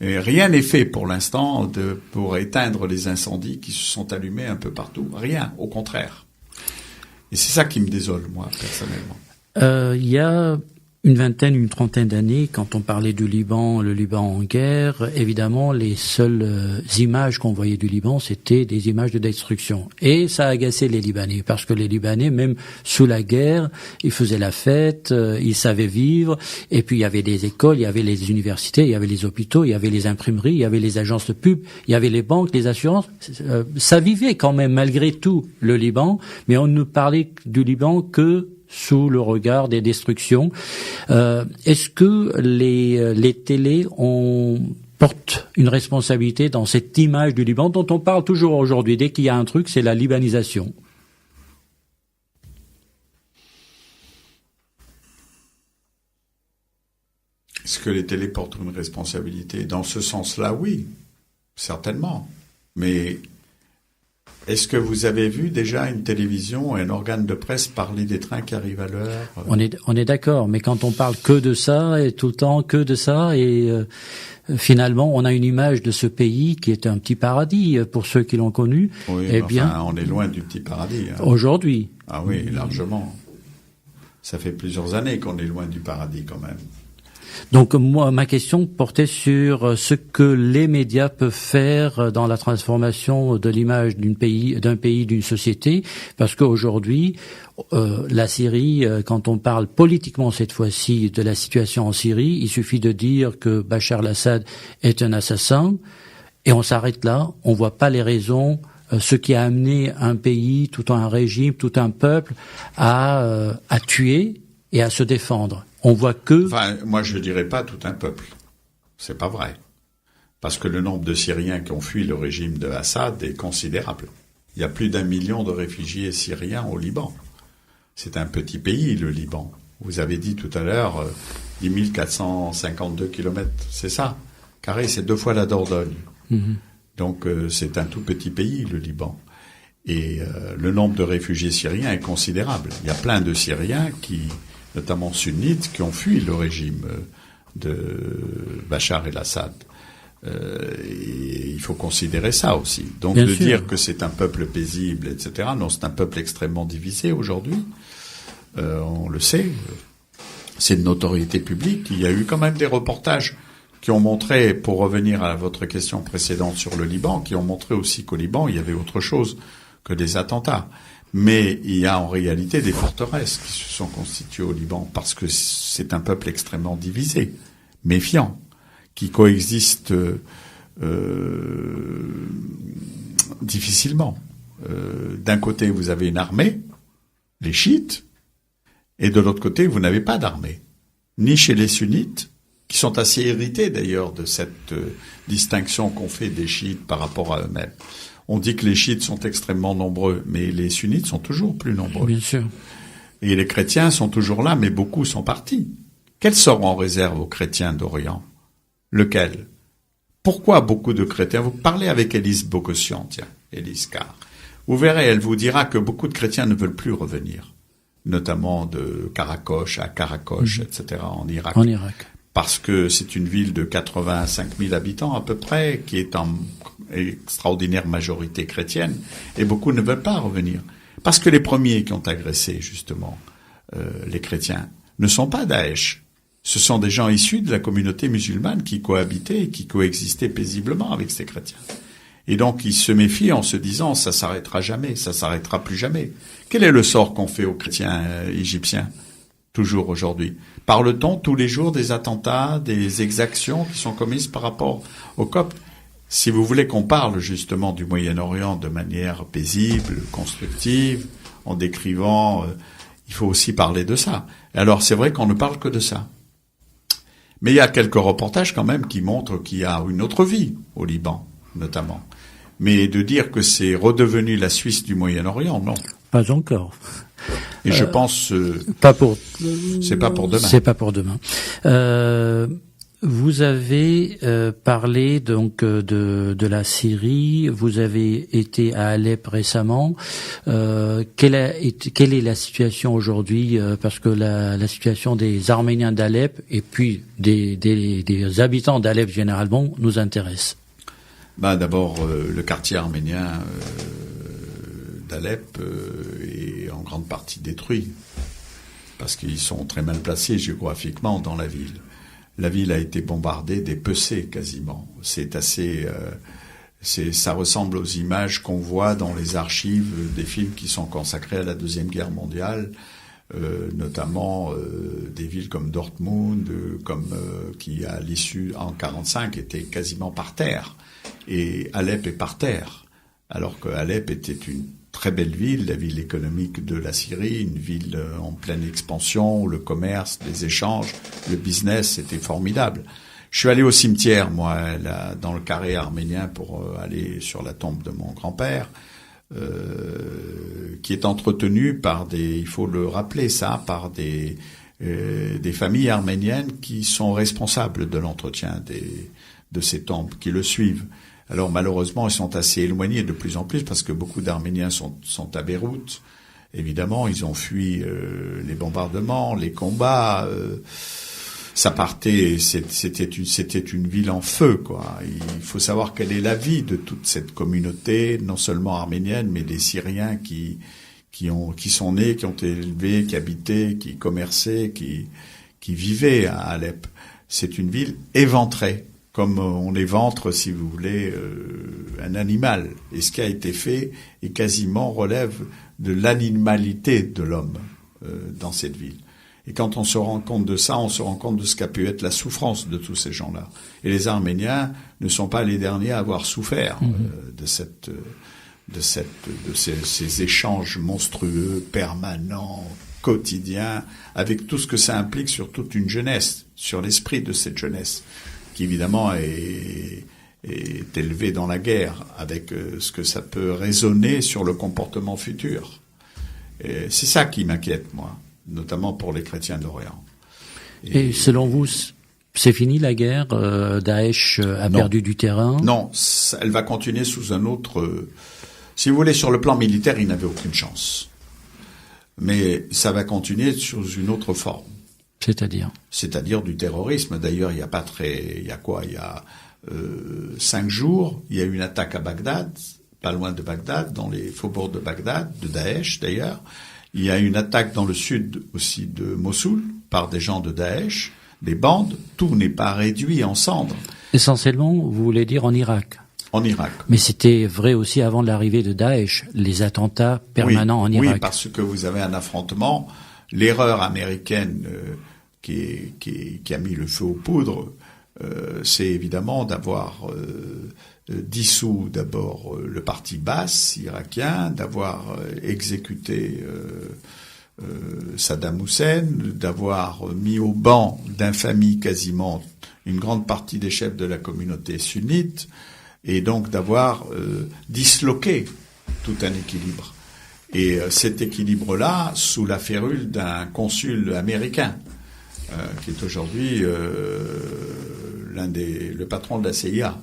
Et rien n'est fait pour l'instant pour éteindre les incendies qui se sont allumés un peu partout. Rien, au contraire. Et c'est ça qui me désole, moi, personnellement. Il y a une trentaine d'années, quand on parlait du Liban, le Liban en guerre, évidemment, les seules images qu'on voyait du Liban, c'était des images de destruction. Et ça a agacé les Libanais, parce que les Libanais, même sous la guerre, ils faisaient la fête, ils savaient vivre, et puis il y avait des écoles, il y avait les universités, il y avait les hôpitaux, il y avait les imprimeries, il y avait les agences de pub, il y avait les banques, les assurances. Ça vivait quand même, malgré tout, le Liban, mais on ne parlait du Liban que sous le regard des destructions. Est-ce que les télés portent une responsabilité dans cette image du Liban dont on parle toujours aujourd'hui? Dès qu'il y a un truc, c'est la libanisation. Est-ce que les télés portent une responsabilité? Dans ce sens-là, oui, certainement. Mais est-ce que vous avez vu déjà une télévision et un organe de presse parler des trains qui arrivent à l'heure? On est d'accord, mais quand on parle que de ça et tout le temps que de ça, et finalement on a une image de ce pays qui est un petit paradis pour ceux qui l'ont connu. Oui, eh bien, on est loin du petit paradis. Hein. Aujourd'hui. Ah oui, largement. Ça fait plusieurs années qu'on est loin du paradis quand même. Donc moi, ma question portait sur ce que les médias peuvent faire dans la transformation de l'image d'un pays, d'une société, parce qu'aujourd'hui, la Syrie, quand on parle politiquement cette fois-ci de la situation en Syrie, il suffit de dire que Bachar el-Assad est un assassin, et on s'arrête là, on voit pas les raisons, ce qui a amené un pays, tout un régime, tout un peuple à tuer et à se défendre. On voit que... Enfin, moi je dirais pas tout un peuple. C'est pas vrai. Parce que le nombre de Syriens qui ont fui le régime de Assad est considérable. Il y a plus d'1 million de réfugiés syriens au Liban. C'est un petit pays, le Liban. Vous avez dit tout à l'heure 10 452 kilomètres, c'est ça. Carré, c'est 2 fois la Dordogne. Mm-hmm. Donc c'est un tout petit pays, le Liban. Et le nombre de réfugiés syriens est considérable. Il y a plein de Syriens notamment sunnites, qui ont fui le régime de Bachar el-Assad. Et il faut considérer ça aussi. Donc bien de sûr. Dire que c'est un peuple paisible, etc. Non, c'est un peuple extrêmement divisé aujourd'hui. On le sait. C'est de notoriété publique. Il y a eu quand même des reportages qui ont montré, pour revenir à votre question précédente sur le Liban, qui ont montré aussi qu'au Liban, il y avait autre chose que des attentats. Mais il y a en réalité des forteresses qui se sont constituées au Liban parce que c'est un peuple extrêmement divisé, méfiant, qui coexiste difficilement. D'un côté, vous avez une armée, les chiites, et de l'autre côté, vous n'avez pas d'armée. Ni chez les sunnites, qui sont assez irrités d'ailleurs de cette distinction qu'on fait des chiites par rapport à eux-mêmes. On dit que les chiites sont extrêmement nombreux, mais les sunnites sont toujours plus nombreux. Bien sûr. Et les chrétiens sont toujours là, mais beaucoup sont partis. Quel sort on réserve aux chrétiens d'Orient? Lequel? Pourquoi beaucoup de chrétiens? Vous parlez avec Élise Bogossian, tiens. Élise Carr. Vous verrez, elle vous dira que beaucoup de chrétiens ne veulent plus revenir, notamment de Karakoche à Karakoche, etc., en Irak. En Irak. Parce que c'est une ville de 85 000 habitants à peu près, qui est en extraordinaire majorité chrétienne, et beaucoup ne veulent pas revenir. Parce que les premiers qui ont agressé, justement, les chrétiens, ne sont pas Daesh. Ce sont des gens issus de la communauté musulmane qui cohabitaient et qui coexistaient paisiblement avec ces chrétiens. Et donc, ils se méfient en se disant, ça s'arrêtera jamais, ça s'arrêtera plus jamais. Quel est le sort qu'on fait aux chrétiens égyptiens, toujours aujourd'hui? Parle-t-on tous les jours des attentats, des exactions qui sont commises par rapport aux Coptes? Si vous voulez qu'on parle justement du Moyen-Orient de manière paisible, constructive, en décrivant, il faut aussi parler de ça. Alors, c'est vrai qu'on ne parle que de ça. Mais il y a quelques reportages quand même qui montrent qu'il y a une autre vie au Liban, notamment. Mais de dire que c'est redevenu la Suisse du Moyen-Orient, non. Pas encore. Et je pense c'est pas pour demain. C'est pas pour demain. Vous avez parlé donc de la Syrie. Vous avez été à Alep récemment. Quelle est la situation aujourd'hui? Parce que la situation des Arméniens d'Alep et puis des habitants d'Alep généralement nous intéresse. D'abord, le quartier arménien d'Alep est en grande partie détruit parce qu'ils sont très mal placés géographiquement dans la ville. La ville a été bombardée, dépecée quasiment. C'est assez, ça ressemble aux images qu'on voit dans les archives des films qui sont consacrés à la Deuxième Guerre mondiale, notamment des villes comme Dortmund, qui à l'issue en 1945 était quasiment par terre. Et Alep est par terre, alors que Alep était une très belle ville, la ville économique de la Syrie, une ville en pleine expansion, où le commerce, les échanges, le business, était formidable. Je suis allé au cimetière, moi, là, dans le carré arménien pour aller sur la tombe de mon grand-père, qui est entretenu par il faut le rappeler ça, par des familles arméniennes qui sont responsables de l'entretien de ces tombes, qui le suivent. Alors malheureusement, ils sont assez éloignés de plus en plus parce que beaucoup d'Arméniens sont à Beyrouth. Évidemment, ils ont fui les bombardements, les combats. Ça partait, c'était une ville en feu, quoi. Il faut savoir quelle est la vie de toute cette communauté, non seulement arménienne, mais des Syriens qui sont nés, qui ont été élevés, qui habitaient, qui commerçaient, qui vivaient à Alep. C'est une ville éventrée, comme on éventre, si vous voulez, un animal. Et ce qui a été fait est quasiment relève de l'animalité de l'homme dans cette ville. Et quand on se rend compte de ça, on se rend compte de ce qu'a pu être la souffrance de tous ces gens-là. Et les Arméniens ne sont pas les derniers à avoir souffert de ces échanges monstrueux, permanents, quotidiens, avec tout ce que ça implique sur toute une jeunesse, sur l'esprit de cette jeunesse, qui évidemment est élevée dans la guerre, avec ce que ça peut résonner sur le comportement futur. Et c'est ça qui m'inquiète, moi, notamment pour les chrétiens d'Orient. Et selon vous, c'est fini la guerre? Daesh a perdu du terrain? Non, elle va continuer sous un autre... si vous voulez, sur le plan militaire, il n'avait aucune chance. Mais ça va continuer sous une autre forme. C'est-à-dire du terrorisme. D'ailleurs, il y a 5 jours, il y a eu une attaque à Bagdad, pas loin de Bagdad, dans les faubourgs de Bagdad, de Daesh d'ailleurs. Il y a une attaque dans le sud aussi de Mossoul, par des gens de Daesh, des bandes. Tout n'est pas réduit en cendres. Essentiellement, vous voulez dire en Irak? En Irak. Mais c'était vrai aussi avant l'arrivée de Daesh, les attentats permanents en Irak. Oui, parce que vous avez un affrontement. L'erreur américaine qui a mis le feu aux poudres, c'est évidemment d'avoir dissous d'abord le parti Baas irakien, d'avoir exécuté Saddam Hussein, d'avoir mis au banc d'infamie quasiment une grande partie des chefs de la communauté sunnite, et donc d'avoir disloqué tout un équilibre. Et cet équilibre-là, sous la férule d'un consul américain, qui est aujourd'hui le patron de la CIA,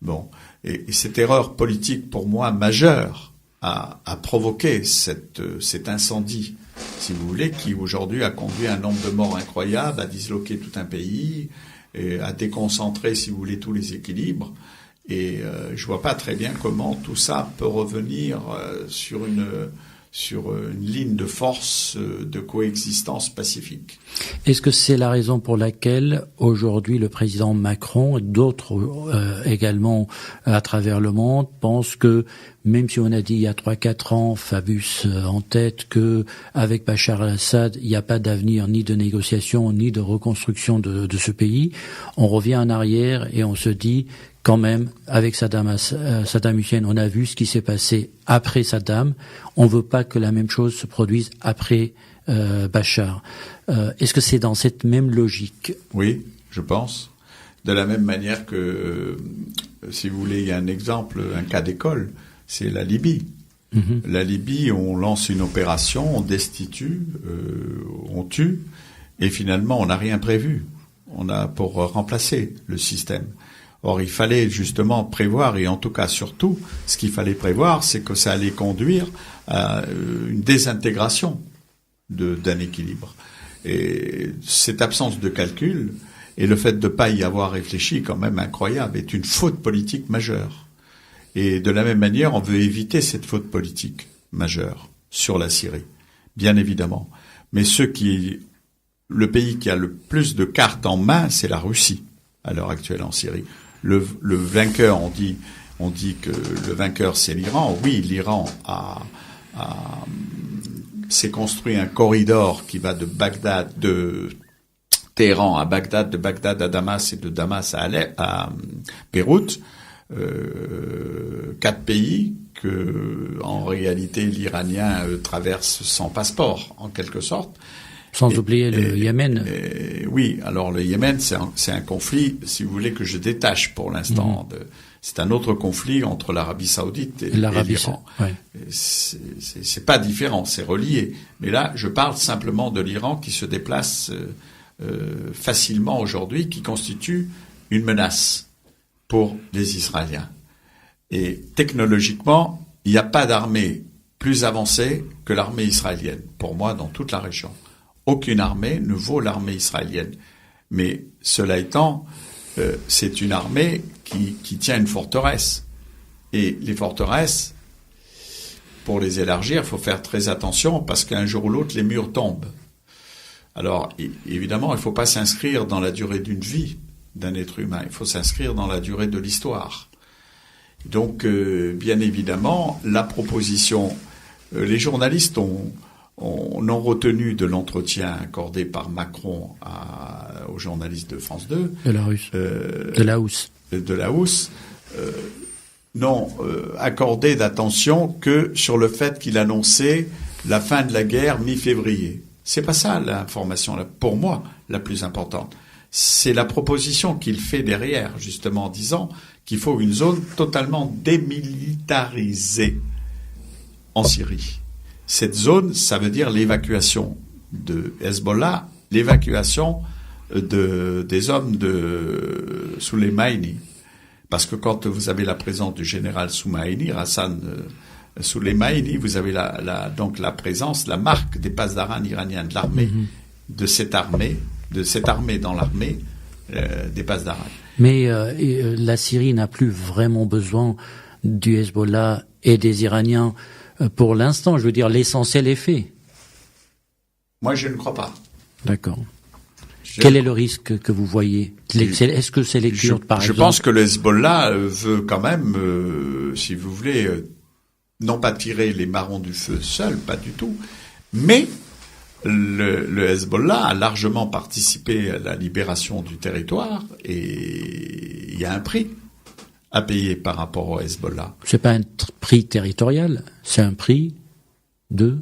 Bon, et cette erreur politique pour moi majeure a provoqué cet incendie, si vous voulez, qui aujourd'hui a conduit à un nombre de morts incroyable, à disloquer tout un pays, et à déconcentrer, si vous voulez, tous les équilibres. Et je vois pas très bien comment tout ça peut revenir sur une ligne de force de coexistence pacifique. Est-ce que c'est la raison pour laquelle aujourd'hui le président Macron et d'autres également à travers le monde pensent que, même si on a dit il y a 3-4 ans, Fabius en tête, que avec Bachar al-Assad, il n'y a pas d'avenir ni de négociation ni de reconstruction de ce pays, on revient en arrière et on se dit quand même, avec Saddam Hussein, on a vu ce qui s'est passé après Saddam. On veut pas que la même chose se produise après Bachar. Est-ce que c'est dans cette même logique? Oui, je pense. De la même manière que, si vous voulez, il y a un exemple, un cas d'école, c'est la Libye. Mm-hmm. La Libye, on lance une opération, on destitue, on tue, et finalement, on n'a rien prévu. On a pour remplacer le système. Or, il fallait justement prévoir, et en tout cas surtout, ce qu'il fallait prévoir, c'est que ça allait conduire à une désintégration d'un équilibre. Et cette absence de calcul et le fait de ne pas y avoir réfléchi, quand même incroyable, est une faute politique majeure. Et de la même manière, on veut éviter cette faute politique majeure sur la Syrie, bien évidemment. Mais le pays qui a le plus de cartes en main, c'est la Russie, à l'heure actuelle en Syrie. Le vainqueur, on dit que le vainqueur c'est l'Iran. Oui, l'Iran s'est construit un corridor qui va de Téhéran à Bagdad, de Bagdad à Damas et de Damas à Beyrouth. 4 pays que, en réalité, l'Iranien traverse sans passeport, en quelque sorte. Sans oublier le Yémen. Oui, alors le Yémen, c'est un conflit, si vous voulez, que je détache pour l'instant. C'est un autre conflit entre l'Arabie Saoudite et l'Iran. Ouais. C'est pas différent, c'est relié. Mais là, je parle simplement de l'Iran qui se déplace facilement aujourd'hui, qui constitue une menace pour les Israéliens. Et technologiquement, il n'y a pas d'armée plus avancée que l'armée israélienne, pour moi, dans toute la région. Aucune armée ne vaut l'armée israélienne. Mais cela étant, c'est une armée qui tient une forteresse. Et les forteresses, pour les élargir, il faut faire très attention parce qu'un jour ou l'autre, les murs tombent. Alors, évidemment, il ne faut pas s'inscrire dans la durée d'une vie d'un être humain. Il faut s'inscrire dans la durée de l'histoire. Donc, bien évidemment, la proposition, les journalistes ont retenu de l'entretien accordé par Macron aux journalistes de France 2. De la Housse. N'ont accordé d'attention que sur le fait qu'il annonçait la fin de la guerre mi-février. C'est pas ça l'information, pour moi, la plus importante. C'est la proposition qu'il fait derrière, justement, en disant qu'il faut une zone totalement démilitarisée en Syrie. Cette zone, ça veut dire l'évacuation de Hezbollah, l'évacuation des hommes de Soleimani. Parce que quand vous avez la présence du général Soleimani, Hassan Soleimani, vous avez donc la présence, la marque des pasdaran iraniens de l'armée, de cette armée dans l'armée des pasdaran. Mais la Syrie n'a plus vraiment besoin du Hezbollah et des Iraniens. Pour l'instant, je veux dire, l'essentiel est fait. Moi, je ne crois pas. D'accord. Quel est le risque que vous voyez? Est-ce que c'est les Kurdes, par exemple? Je pense que le Hezbollah veut quand même, si vous voulez, non pas tirer les marrons du feu seul, pas du tout, mais le Hezbollah a largement participé à la libération du territoire et il y a un prix à payer par rapport au Hezbollah. C'est pas un prix territorial, c'est un prix de...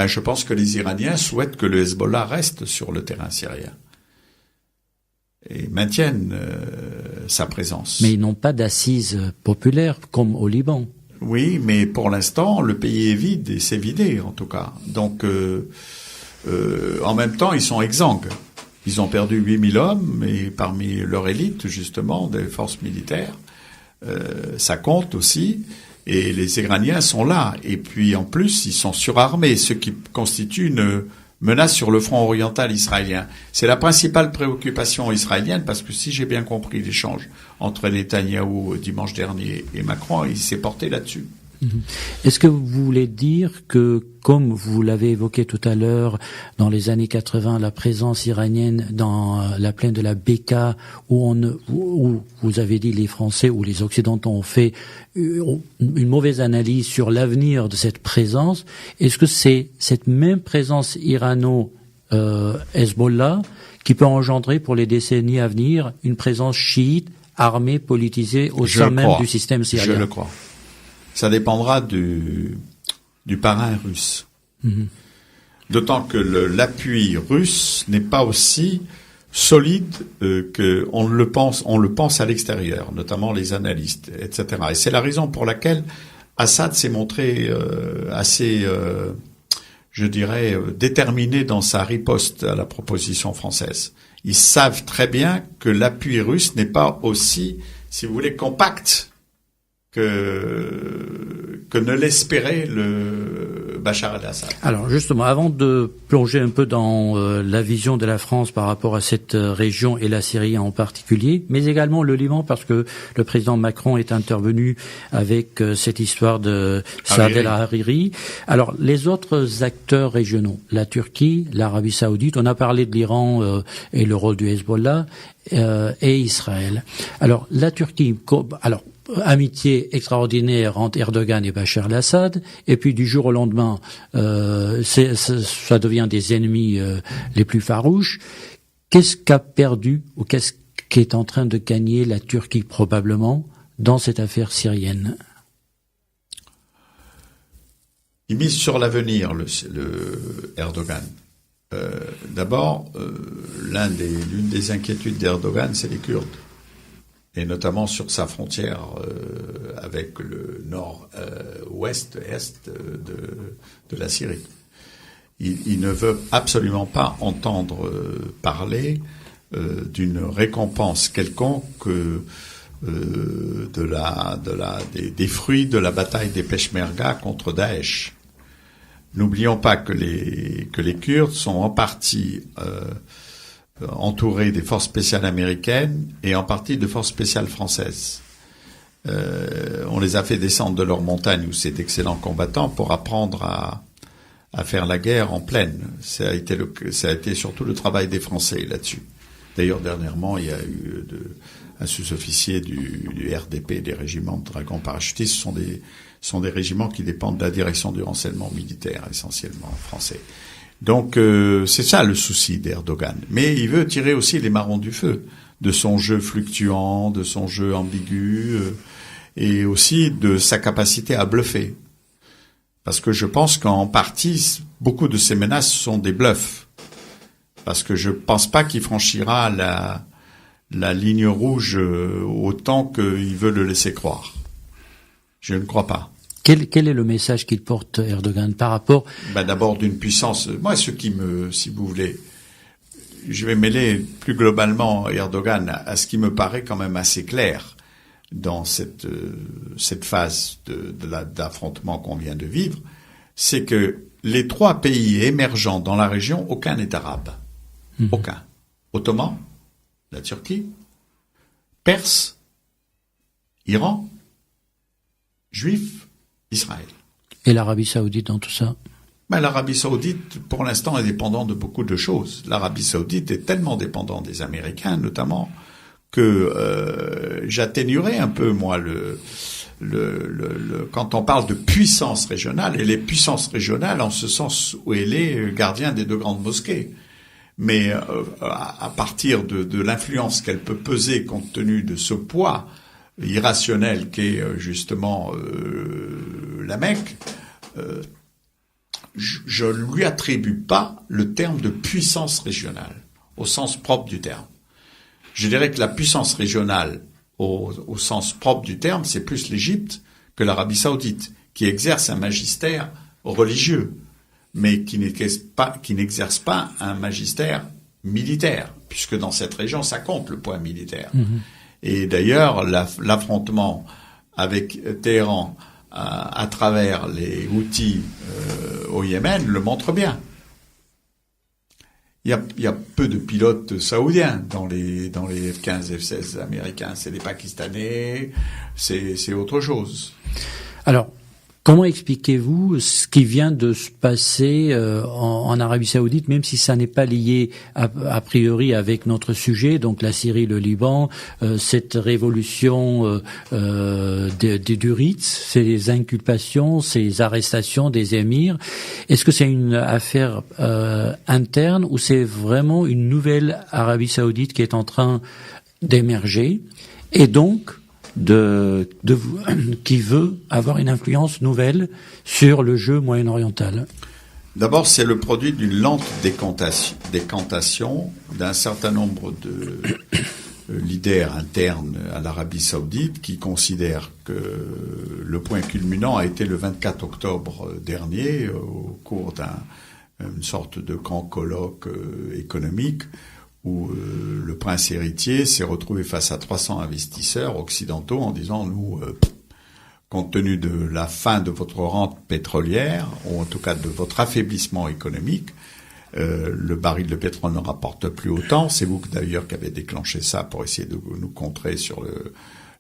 Je pense que les Iraniens souhaitent que le Hezbollah reste sur le terrain syrien et maintienne sa présence. Mais ils n'ont pas d'assises populaires comme au Liban. Oui, mais pour l'instant, le pays est vide et c'est vidé en tout cas. Donc, en même temps, ils sont exsangues. Ils ont perdu 8000 hommes et parmi leur élite, justement, des forces militaires. ça compte aussi. Et les Iraniens sont là. Et puis en plus, ils sont surarmés, ce qui constitue une menace sur le front oriental israélien. C'est la principale préoccupation israélienne, parce que si j'ai bien compris l'échange entre Netanyahou dimanche dernier et Macron, il s'est porté là-dessus. Est-ce que vous voulez dire que, comme vous l'avez évoqué tout à l'heure, dans les années 80, la présence iranienne dans la plaine de la Beka, où vous avez dit les Français ou les Occidentaux ont fait une mauvaise analyse sur l'avenir de cette présence, est-ce que c'est cette même présence irano-Hezbollah qui peut engendrer pour les décennies à venir une présence chiite, armée, politisée au sein même du système syrien? Je le crois. Ça dépendra du parrain russe. D'autant que l'appui russe n'est pas aussi solide que on le pense à l'extérieur, notamment les analystes, etc. Et c'est la raison pour laquelle Assad s'est montré assez, je dirais, déterminé dans sa riposte à la proposition française. Ils savent très bien que l'appui russe n'est pas aussi, si vous voulez, compact que ne l'espérait le Bachar al-Assad. Alors justement, avant de plonger un peu dans la vision de la France par rapport à cette région et la Syrie en particulier, mais également le Liban, parce que le président Macron est intervenu avec cette histoire de Saad el-Hariri. Alors les autres acteurs régionaux, la Turquie, l'Arabie Saoudite, on a parlé de l'Iran et le rôle du Hezbollah, et Israël. Alors la Turquie, amitié extraordinaire entre Erdogan et Bachar el-Assad, et puis du jour au lendemain, ça devient des ennemis les plus farouches. Qu'est-ce qu'a perdu ou qu'est-ce qu'est en train de gagner la Turquie probablement dans cette affaire syrienne? Il mise sur l'avenir, le Erdogan. D'abord, l'une des inquiétudes d'Erdogan, c'est les Kurdes. Et notamment sur sa frontière avec le nord-ouest-est de la Syrie. Il ne veut absolument pas entendre parler d'une récompense quelconque des fruits de la bataille des Peshmerga contre Daesh. N'oublions pas que les Kurdes sont en partie entourés des forces spéciales américaines et en partie de forces spéciales françaises. On les a fait descendre de leur montagne où c'est d'excellents combattants pour apprendre à faire la guerre en plaine. Ça a été surtout le travail des Français là-dessus. D'ailleurs, dernièrement, il y a eu un sous-officier du RDP, des régiments de dragons parachutistes, sont des régiments qui dépendent de la direction du renseignement militaire, essentiellement français. Donc c'est ça le souci d'Erdogan. Mais il veut tirer aussi les marrons du feu de son jeu fluctuant, de son jeu ambigu, et aussi de sa capacité à bluffer. Parce que je pense qu'en partie, beaucoup de ces menaces sont des bluffs. Parce que je pense pas qu'il franchira la ligne rouge autant qu'il veut le laisser croire. Je ne crois pas. Quel est le message qu'il porte, Erdogan, par rapport... D'abord d'une puissance... Moi, si vous voulez, je vais mêler plus globalement Erdogan à ce qui me paraît quand même assez clair dans cette phase d'affrontement qu'on vient de vivre, c'est que les trois pays émergents dans la région, aucun n'est arabe. Aucun. Ottoman, la Turquie, Perse, Iran, Juifs, Israël. Et l'Arabie Saoudite dans tout ça? L'Arabie Saoudite, pour l'instant, est dépendante de beaucoup de choses. L'Arabie Saoudite est tellement dépendante des Américains, notamment, que j'atténuerais un peu, moi, quand on parle de puissance régionale, elle est puissance régionale en ce sens où elle est gardien des deux grandes mosquées. Mais à partir de l'influence qu'elle peut peser compte tenu de ce poids irrationnel qu'est justement la Mecque, je ne lui attribue pas le terme de puissance régionale, au sens propre du terme. Je dirais que la puissance régionale, au sens propre du terme, c'est plus l'Égypte que l'Arabie Saoudite, qui exerce un magistère religieux, mais qui n'exerce pas un magistère militaire, puisque dans cette région, ça compte le poids militaire. Et d'ailleurs, l'affrontement avec Téhéran à travers les Houthis au Yémen le montre bien. Il y a peu de pilotes saoudiens dans les F-15, F-16 américains. C'est des Pakistanais, c'est autre chose. Alors, comment expliquez-vous ce qui vient de se passer en Arabie Saoudite, même si ça n'est pas lié a priori avec notre sujet, donc la Syrie, le Liban, cette révolution du Ritz, ces inculpations, ces arrestations des émirs. Est-ce que c'est une affaire interne ou c'est vraiment une nouvelle Arabie Saoudite qui est en train d'émerger et donc qui veut avoir une influence nouvelle sur le jeu moyen-oriental? D'abord, c'est le produit d'une lente décantation d'un certain nombre de leaders internes à l'Arabie Saoudite qui considèrent que le point culminant a été le 24 octobre dernier au cours d'une sorte de grand colloque économique où le prince héritier s'est retrouvé face à 300 investisseurs occidentaux en disant nous, compte tenu de la fin de votre rente pétrolière, ou en tout cas de votre affaiblissement économique, le baril de pétrole ne rapporte plus autant. C'est vous d'ailleurs qui avez déclenché ça pour essayer de nous contrer sur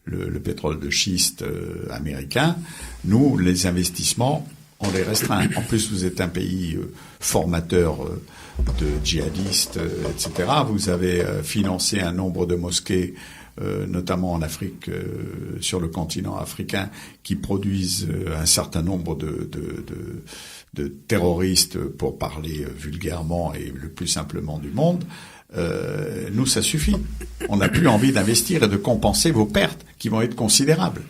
le pétrole de schiste américain. Nous, les investissements, on les restreint. En plus, vous êtes un pays formateur de djihadistes, etc. Vous avez financé un nombre de mosquées, notamment en Afrique, sur le continent africain, qui produisent un certain nombre de terroristes, pour parler vulgairement et le plus simplement du monde. Nous, ça suffit. On n'a plus envie d'investir et de compenser vos pertes, qui vont être considérables.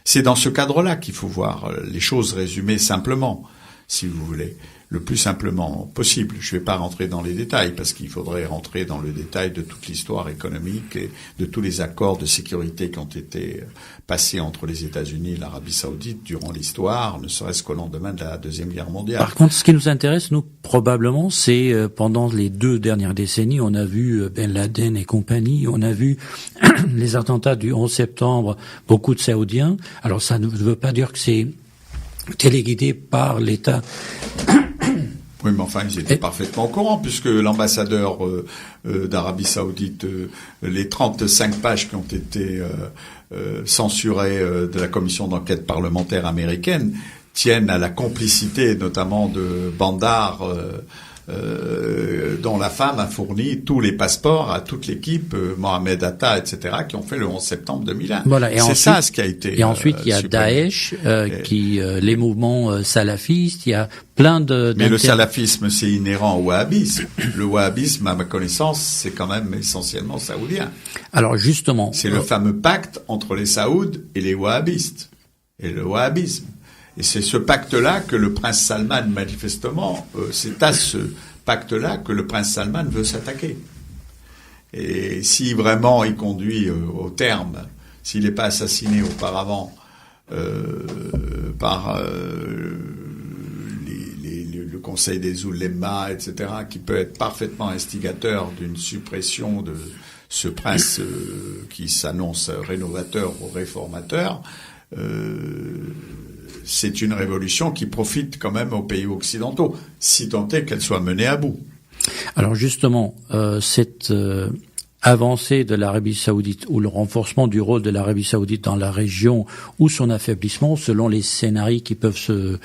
C'est dans ce cadre-là qu'il faut voir les choses résumées simplement, si vous voulez, le plus simplement possible. Je ne vais pas rentrer dans les détails, parce qu'il faudrait rentrer dans le détail de toute l'histoire économique et de tous les accords de sécurité qui ont été passés entre les États-Unis et l'Arabie Saoudite durant l'histoire, ne serait-ce qu'au lendemain de la Deuxième Guerre mondiale. Par contre, ce qui nous intéresse, nous, probablement, c'est pendant les 2 dernières décennies, on a vu Ben Laden et compagnie, on a vu les attentats du 11 septembre, beaucoup de Saoudiens. Alors ça ne veut pas dire que c'est téléguidé par l'État. Oui, mais enfin, ils étaient parfaitement au courant, puisque l'ambassadeur d'Arabie Saoudite, les 35 pages qui ont été censurées de la commission d'enquête parlementaire américaine tiennent à la complicité, notamment de Bandar, dont la femme a fourni tous les passeports à toute l'équipe, Mohamed Atta, etc., qui ont fait le 11 septembre 2001. Voilà, et c'est ensuite, ça ce qui a été. Et ensuite, il y a Daesh, les mouvements salafistes, il y a plein de. Mais le salafisme, c'est inhérent au wahhabisme. Le wahhabisme, à ma connaissance, c'est quand même essentiellement saoudien. Alors justement, c'est le fameux pacte entre les Saouds et les wahhabistes et le wahhabisme. Et c'est ce pacte-là que le prince Salman, manifestement, c'est à ce pacte-là que le prince Salman veut s'attaquer. Et si vraiment il conduit au terme, s'il n'est pas assassiné auparavant par le Conseil des oulémas, etc., qui peut être parfaitement instigateur d'une suppression de ce prince qui s'annonce rénovateur ou réformateur, c'est une révolution qui profite quand même aux pays occidentaux, si tant est qu'elle soit menée à bout. Alors justement, cette avancée de l'Arabie Saoudite ou le renforcement du rôle de l'Arabie Saoudite dans la région ou son affaiblissement, selon les scénarios qui peuvent se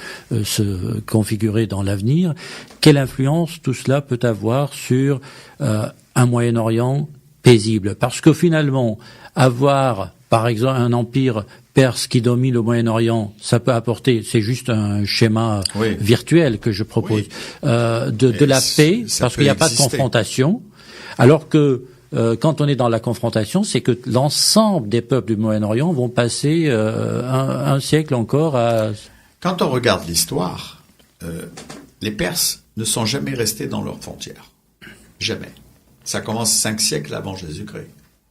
configurer dans l'avenir, quelle influence tout cela peut avoir sur un Moyen-Orient paisible? Parce que finalement, avoir par exemple un empire perse qui domine le Moyen-Orient, ça peut apporter, c'est juste un schéma virtuel que je propose, de la paix, parce qu'il n'y a pas de confrontation, alors que quand on est dans la confrontation, c'est que l'ensemble des peuples du Moyen-Orient vont passer un siècle encore à... Quand on regarde l'histoire, les Perses ne sont jamais restés dans leurs frontières. Jamais. Ça commence 5 siècles avant Jésus-Christ.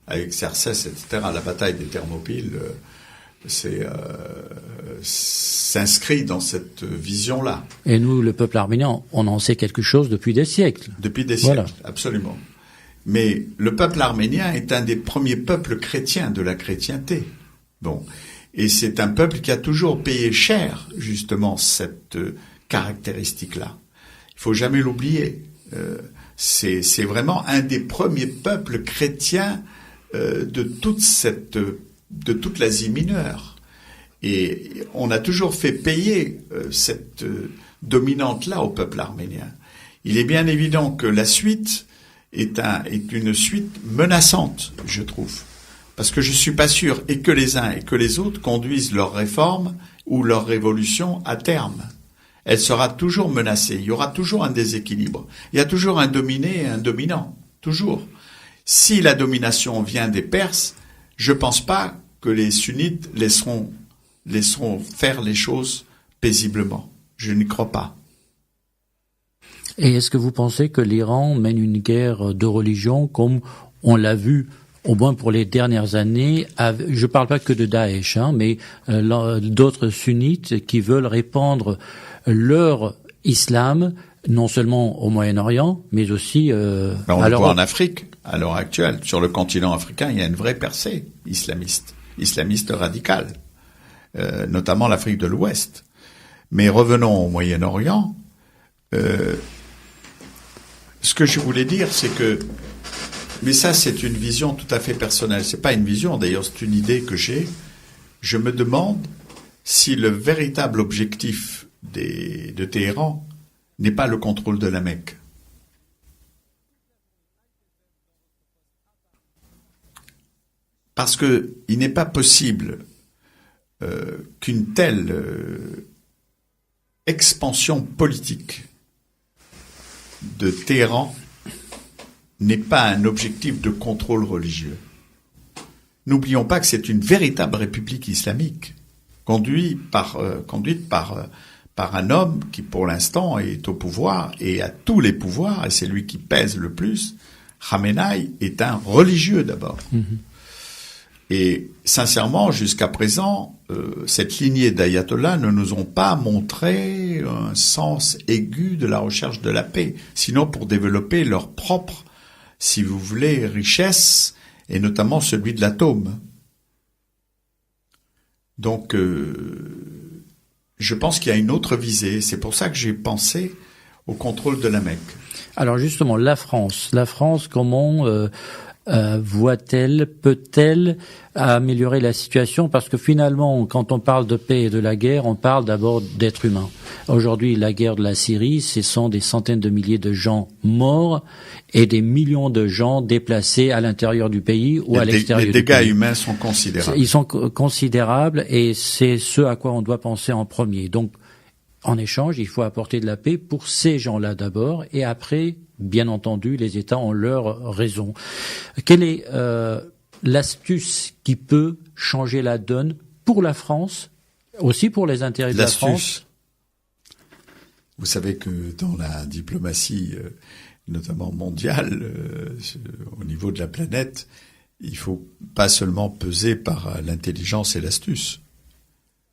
Avec Xerxès, etc., la bataille des Thermopyles, s'inscrit dans cette vision-là. Et nous, le peuple arménien, on en sait quelque chose depuis des siècles. Depuis des siècles, absolument. Mais le peuple arménien est un des premiers peuples chrétiens de la chrétienté. Bon. Et c'est un peuple qui a toujours payé cher, justement, cette caractéristique-là. Il faut jamais l'oublier. C'est vraiment un des premiers peuples chrétiens de toute l'Asie mineure. Et on a toujours fait payer cette dominante-là au peuple arménien. Il est bien évident que la suite est une suite menaçante, je trouve. Parce que je suis pas sûr et que les uns et que les autres conduisent leur réforme ou leur révolution à terme. Elle sera toujours menacée. Il y aura toujours un déséquilibre. Il y a toujours un dominé et un dominant. Toujours. Si la domination vient des Perses, je pense pas que les sunnites laisseront faire les choses paisiblement. Je n'y crois pas. Et est-ce que vous pensez que l'Iran mène une guerre de religion comme on l'a vu au moins pour les dernières années, je parle pas que de Daesh, mais d'autres sunnites qui veulent répandre leur islam, non seulement au Moyen-Orient, mais aussi on le voit en Afrique, à l'heure actuelle. Sur le continent africain, il y a une vraie percée islamiste radicale, notamment l'Afrique de l'Ouest. Mais revenons au Moyen-Orient. Ce que je voulais dire, c'est que mais ça, c'est une vision tout à fait personnelle. C'est pas une vision, d'ailleurs, c'est une idée que j'ai. Je me demande si le véritable objectif de Téhéran n'est pas le contrôle de la Mecque. Parce que il n'est pas possible qu'une telle expansion politique de Téhéran n'est pas un objectif de contrôle religieux. N'oublions pas que c'est une véritable république islamique, conduite par un homme qui, pour l'instant, est au pouvoir et a tous les pouvoirs, et c'est lui qui pèse le plus. Khamenei est un religieux d'abord. Et sincèrement, jusqu'à présent, cette lignée d'ayatollahs ne nous ont pas montré un sens aigu de la recherche de la paix, sinon pour développer leur propre, si vous voulez, richesse, et notamment celui de l'atome. Donc, je pense qu'il y a une autre visée. C'est pour ça que j'ai pensé au contrôle de la Mecque. Alors justement, la France, comment voit-elle, peut-elle améliorer la situation? Parce que finalement, quand on parle de paix et de la guerre, on parle d'abord d'êtres humains. Aujourd'hui, la guerre de la Syrie, ce sont des centaines de milliers de gens morts et des millions de gens déplacés à l'intérieur du pays ou à l'extérieur du pays. Les dégâts humains sont considérables. Ils sont considérables et c'est ce à quoi on doit penser en premier. Donc, en échange, il faut apporter de la paix pour ces gens-là d'abord et après, bien entendu, les États ont leur raison. Quelle est l'astuce qui peut changer la donne pour la France, aussi pour les intérêts de la France? Vous savez que dans la diplomatie, notamment mondiale, au niveau de la planète, il faut pas seulement peser par l'intelligence et l'astuce.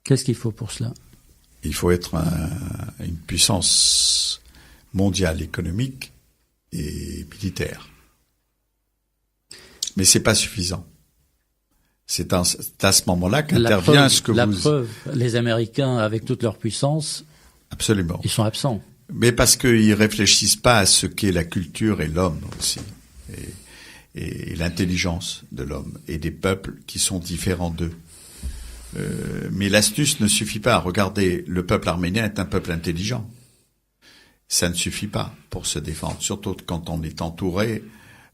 Qu'est-ce qu'il faut pour cela? Il faut être une puissance mondiale économique et militaire. Mais c'est pas suffisant. C'est à ce moment-là qu'intervient ce que vous... La preuve, les Américains, avec toute leur puissance... Absolument. Ils sont absents. Mais parce qu'ils réfléchissent pas à ce qu'est la culture et l'homme aussi. Et l'intelligence de l'homme et des peuples qui sont différents d'eux. Mais l'astuce ne suffit pas. Regardez, le peuple arménien est un peuple intelligent. Ça ne suffit pas pour se défendre, surtout quand on est entouré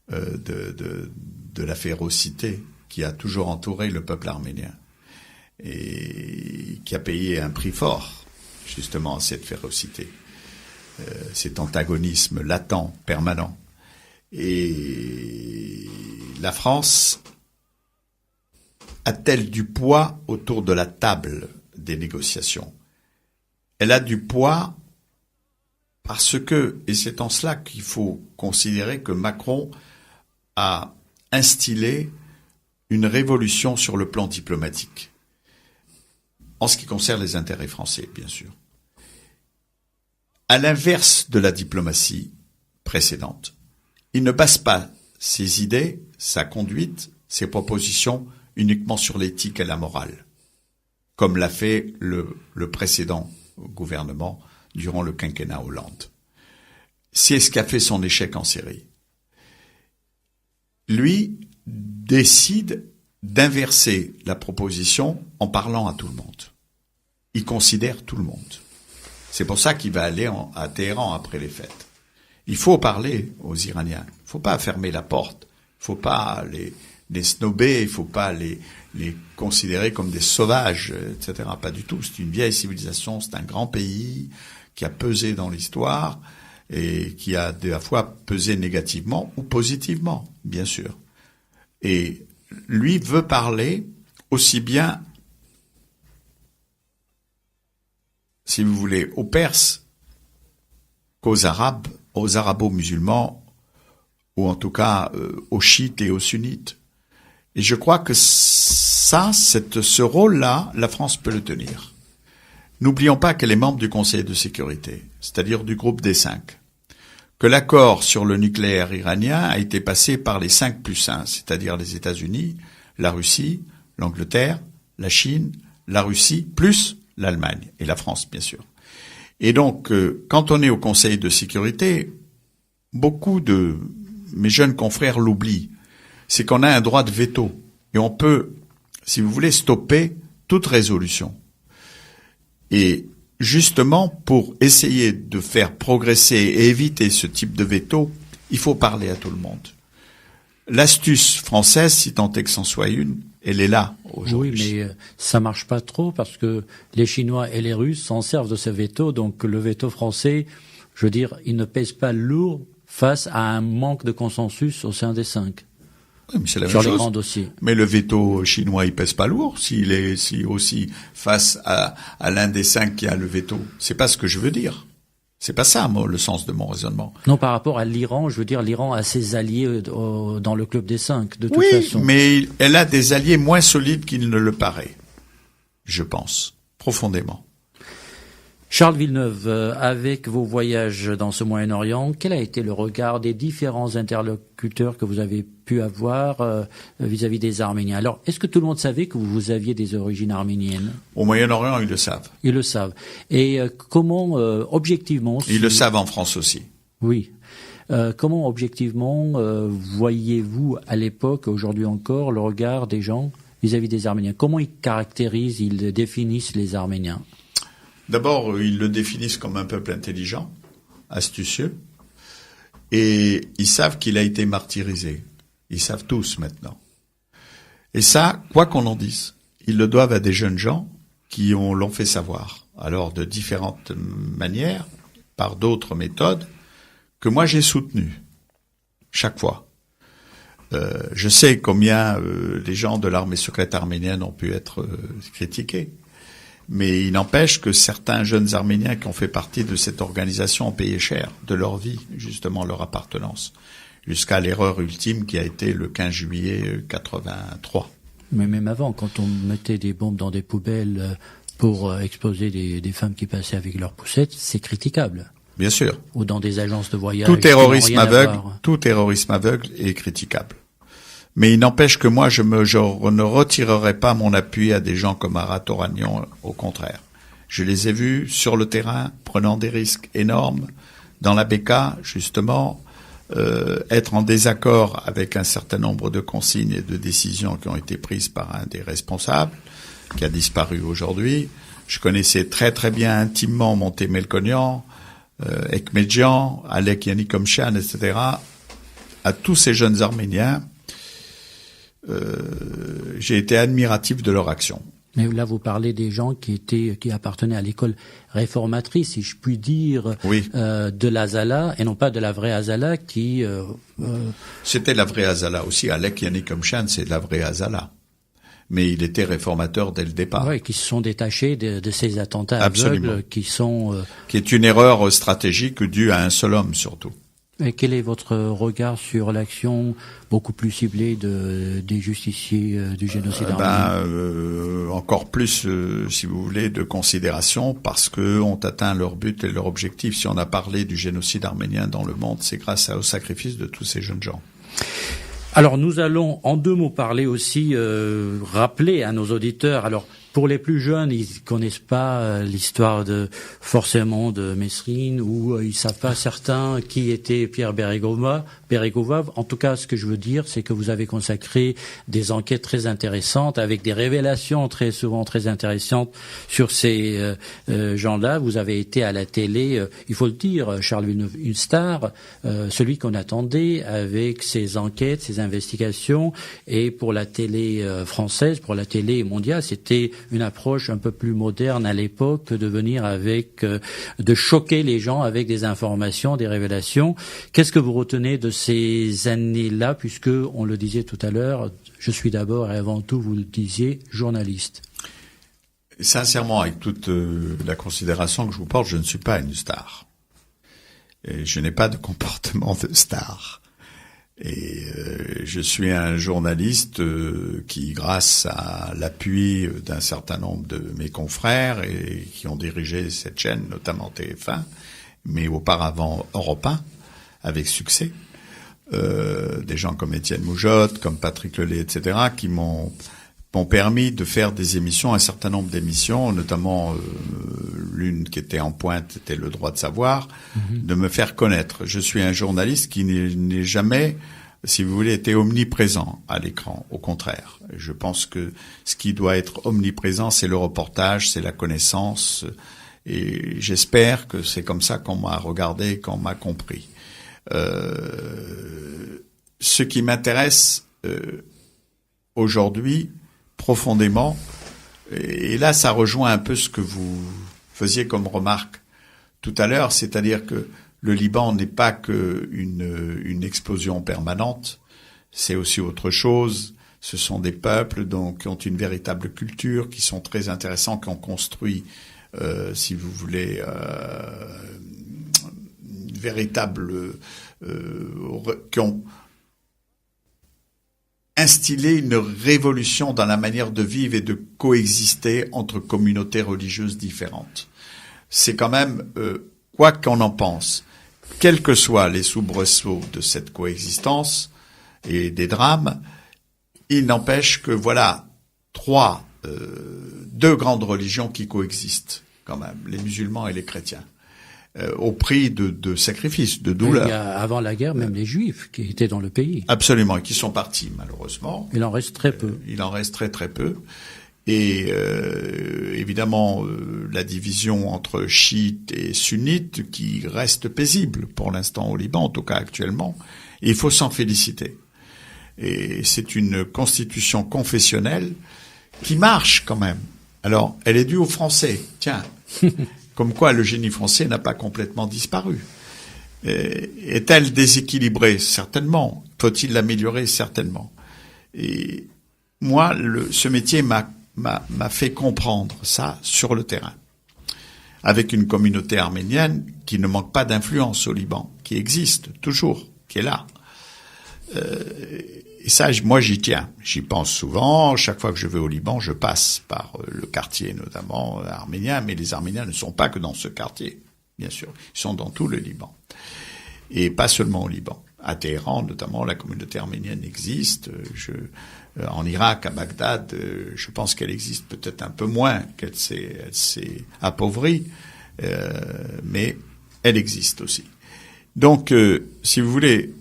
de la férocité qui a toujours entouré le peuple arménien et qui a payé un prix fort justement à cette férocité, cet antagonisme latent, permanent. Et la France a-t-elle du poids autour de la table des négociations? Elle a du poids parce que, et c'est en cela qu'il faut considérer que Macron a instillé une révolution sur le plan diplomatique, en ce qui concerne les intérêts français, bien sûr. À l'inverse de la diplomatie précédente, il ne base pas ses idées, sa conduite, ses propositions uniquement sur l'éthique et la morale, comme l'a fait le précédent gouvernement durant le quinquennat Hollande. C'est ce qui a fait son échec en Syrie. Lui décide d'inverser la proposition en parlant à tout le monde. Il considère tout le monde. C'est pour ça qu'il va aller à Téhéran après les fêtes. Il faut parler aux Iraniens. Il faut pas fermer la porte. Il faut pas les snober. Il faut pas les considérer comme des sauvages, etc. Pas du tout. C'est une vieille civilisation. C'est un grand pays qui a pesé dans l'histoire et qui a à la fois pesé négativement ou positivement, bien sûr. Et lui veut parler aussi bien, si vous voulez, aux Perses qu'aux Arabes, aux Arabo-musulmans, ou en tout cas aux chiites et aux sunnites. Et je crois que ce rôle-là, la France peut le tenir. N'oublions pas qu'elle est membre du Conseil de sécurité, c'est-à-dire du groupe des 5. Que l'accord sur le nucléaire iranien a été passé par les 5+1, c'est-à-dire les États-Unis, la Russie, l'Angleterre, la Chine, la Russie, plus l'Allemagne et la France, bien sûr. Et donc, quand on est au Conseil de sécurité, beaucoup de mes jeunes confrères l'oublient. C'est qu'on a un droit de veto et on peut, si vous voulez, stopper toute résolution. Et justement, pour essayer de faire progresser et éviter ce type de veto, il faut parler à tout le monde. L'astuce française, si tant est que c'en soit une, elle est là aujourd'hui. Oui, mais ça marche pas trop parce que les Chinois et les Russes s'en servent de ce veto. Donc le veto français, je veux dire, il ne pèse pas lourd face à un manque de consensus au sein des 5. Oui, mais c'est la sur même les chose. grands dossiers. Mais le veto chinois, il pèse pas lourd s'il est aussi face à l'un des 5 qui a le veto. C'est pas ce que je veux dire. C'est pas ça, moi, le sens de mon raisonnement. Non, par rapport à l'Iran, je veux dire, l'Iran a ses alliés dans le club des 5, de toute façon. Oui, mais elle a des alliés moins solides qu'il ne le paraît. Je pense. Profondément. Charles Villeneuve, avec vos voyages dans ce Moyen-Orient, quel a été le regard des différents interlocuteurs que vous avez pu avoir vis-à-vis des Arméniens? Alors, est-ce que tout le monde savait que vous aviez des origines arméniennes? Au Moyen-Orient, ils le savent. Ils le savent. Et comment, objectivement... Ils le savent en France aussi. Oui. Comment, objectivement, voyez-vous à l'époque, aujourd'hui encore, le regard des gens vis-à-vis des Arméniens? Comment ils caractérisent, ils définissent les Arméniens? D'abord, ils le définissent comme un peuple intelligent, astucieux, et ils savent qu'il a été martyrisé. Ils savent tous maintenant. Et ça, quoi qu'on en dise, ils le doivent à des jeunes gens qui l'ont fait savoir. Alors, de différentes manières, par d'autres méthodes, que moi j'ai soutenues, chaque fois. Je sais combien les gens de l'armée secrète arménienne ont pu être critiqués. Mais il n'empêche que certains jeunes Arméniens qui ont fait partie de cette organisation ont payé cher de leur vie, justement leur appartenance, jusqu'à l'erreur ultime qui a été le 15 juillet 83. Mais même avant, quand on mettait des bombes dans des poubelles pour exposer des femmes qui passaient avec leurs poussettes, c'est critiquable. Bien sûr. Ou dans des agences de voyage. Tout terrorisme aveugle est critiquable. Mais il n'empêche que moi, je ne retirerai pas mon appui à des gens comme Arat Oranian, au contraire. Je les ai vus sur le terrain, prenant des risques énormes, dans la BK, justement, être en désaccord avec un certain nombre de consignes et de décisions qui ont été prises par un des responsables, qui a disparu aujourd'hui. Je connaissais très très bien intimement Monté Melkonian, Ekmedjian, Alek Yanikomchan, etc. À tous ces jeunes Arméniens, j'ai été admiratif de leur action. Mais là, vous parlez des gens qui appartenaient à l'école réformatrice, si je puis dire, oui. De l'Azala, et non pas de la vraie Azala qui... C'était la vraie Azala aussi. Alek Yanikomchan, c'est de la vraie Azala. Mais il était réformateur dès le départ. Oui, qui se sont détachés de ces attentats Absolument. aveugles qui sont... Qui est une erreur stratégique due à un seul homme, surtout. Et quel est votre regard sur l'action beaucoup plus ciblée des justiciers du génocide arménien? Encore plus, si vous voulez, de considération, parce que ont atteint leur but et leur objectif. Si on a parlé du génocide arménien dans le monde, c'est grâce au sacrifice de tous ces jeunes gens. Alors nous allons en 2 mots parler aussi, rappeler à nos auditeurs. Alors pour les plus jeunes, ils connaissent pas l'histoire forcément de Messrine, ou ils savent pas certains qui était Pierre Bérégovoy. En tout cas, ce que je veux dire, c'est que vous avez consacré des enquêtes très intéressantes, avec des révélations très souvent très intéressantes sur ces gens-là. Vous avez été à la télé, il faut le dire, Charles Villeneuve, une star, celui qu'on attendait avec ses enquêtes, ses investigations. Et pour la télé française, pour la télé mondiale, c'était une approche un peu plus moderne à l'époque que de venir de choquer les gens avec des informations, des révélations. Qu'est-ce que vous retenez de ces années-là, puisque, on le disait tout à l'heure, je suis d'abord et avant tout, vous le disiez, journaliste. Sincèrement, avec toute la considération que je vous porte, je ne suis pas une star. Et je n'ai pas de comportement de star. Et je suis un journaliste qui, grâce à l'appui d'un certain nombre de mes confrères et qui ont dirigé cette chaîne, notamment TF1, mais auparavant Europe 1, avec succès, des gens comme Étienne Moujotte, comme Patrick Lelay, etc., qui m'ont permis de faire des émissions, un certain nombre d'émissions, notamment l'une qui était en pointe, était Le Droit de Savoir, de me faire connaître. Je suis un journaliste qui n'est jamais, si vous voulez, été omniprésent à l'écran. Au contraire, je pense que ce qui doit être omniprésent, c'est le reportage, c'est la connaissance, et j'espère que c'est comme ça qu'on m'a regardé, qu'on m'a compris. Ce qui m'intéresse aujourd'hui, profondément, et là ça rejoint un peu ce que vous faisiez comme remarque tout à l'heure, c'est-à-dire que le Liban n'est pas que une explosion permanente, c'est aussi autre chose. Ce sont des peuples donc qui ont une véritable culture, qui sont très intéressants, qui ont construit, si vous voulez, une véritable, qui ont instiller une révolution dans la manière de vivre et de coexister entre communautés religieuses différentes. C'est quand même, quoi qu'on en pense, quels que soient les soubresauts de cette coexistence et des drames, il n'empêche que voilà deux grandes religions qui coexistent quand même, les musulmans et les chrétiens. Au prix de sacrifices, de douleurs. Il y a, avant la guerre, même les Juifs qui étaient dans le pays. Absolument, et qui sont partis, malheureusement. Il en reste très peu. Il en reste très très peu. Et évidemment, la division entre chiites et sunnites qui reste paisible pour l'instant au Liban, en tout cas actuellement. Et il faut s'en féliciter. Et c'est une constitution confessionnelle qui marche quand même. Alors, elle est due aux Français. Tiens. Comme quoi le génie français n'a pas complètement disparu. Est-elle déséquilibrée? Certainement. Faut-il l'améliorer? Certainement. Et moi, ce métier m'a fait comprendre ça sur le terrain. Avec une communauté arménienne qui ne manque pas d'influence au Liban, qui existe toujours, qui est là. Et ça, moi, j'y tiens. J'y pense souvent. Chaque fois que je vais au Liban, je passe par le quartier, notamment arménien. Mais les Arméniens ne sont pas que dans ce quartier, bien sûr. Ils sont dans tout le Liban. Et pas seulement au Liban. À Téhéran, notamment, la communauté arménienne existe. En Irak, à Bagdad, je pense qu'elle existe peut-être un peu moins, qu'elle s'est appauvrie. Mais elle existe aussi. Donc, si vous voulez,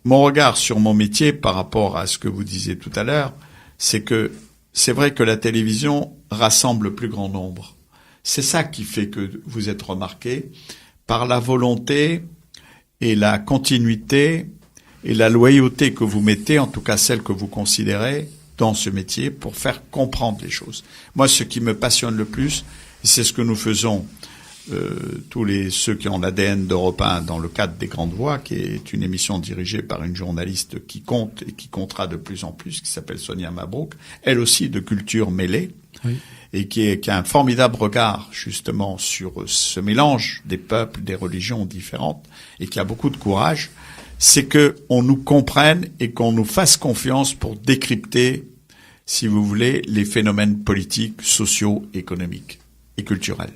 mon regard sur mon métier par rapport à ce que vous disiez tout à l'heure, c'est que c'est vrai que la télévision rassemble le plus grand nombre. C'est ça qui fait que vous êtes remarqué par la volonté et la continuité et la loyauté que vous mettez, en tout cas celle que vous considérez dans ce métier, pour faire comprendre les choses. Moi, ce qui me passionne le plus, c'est ce que nous faisons ceux qui ont l'ADN d'Europe 1 dans le cadre des Grandes Voix, qui est une émission dirigée par une journaliste qui compte et qui comptera de plus en plus, qui s'appelle Sonia Mabrouk, elle aussi de culture mêlée, oui. Et qui a un formidable regard justement sur ce mélange des peuples, des religions différentes, et qui a beaucoup de courage, c'est que on nous comprenne et qu'on nous fasse confiance pour décrypter, si vous voulez, les phénomènes politiques, sociaux, économiques et culturels.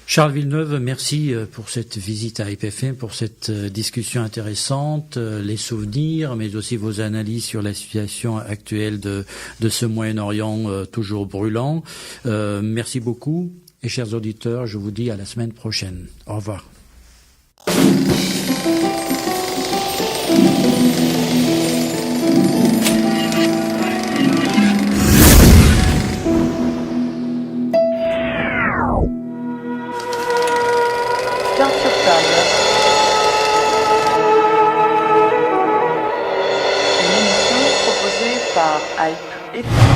Charles Villeneuve, merci pour cette visite à IPFM, pour cette discussion intéressante, les souvenirs, mais aussi vos analyses sur la situation actuelle de ce Moyen-Orient toujours brûlant. Merci beaucoup et chers auditeurs, je vous dis à la semaine prochaine. Au revoir. Carte sur table. Une émission proposée par Hype FM.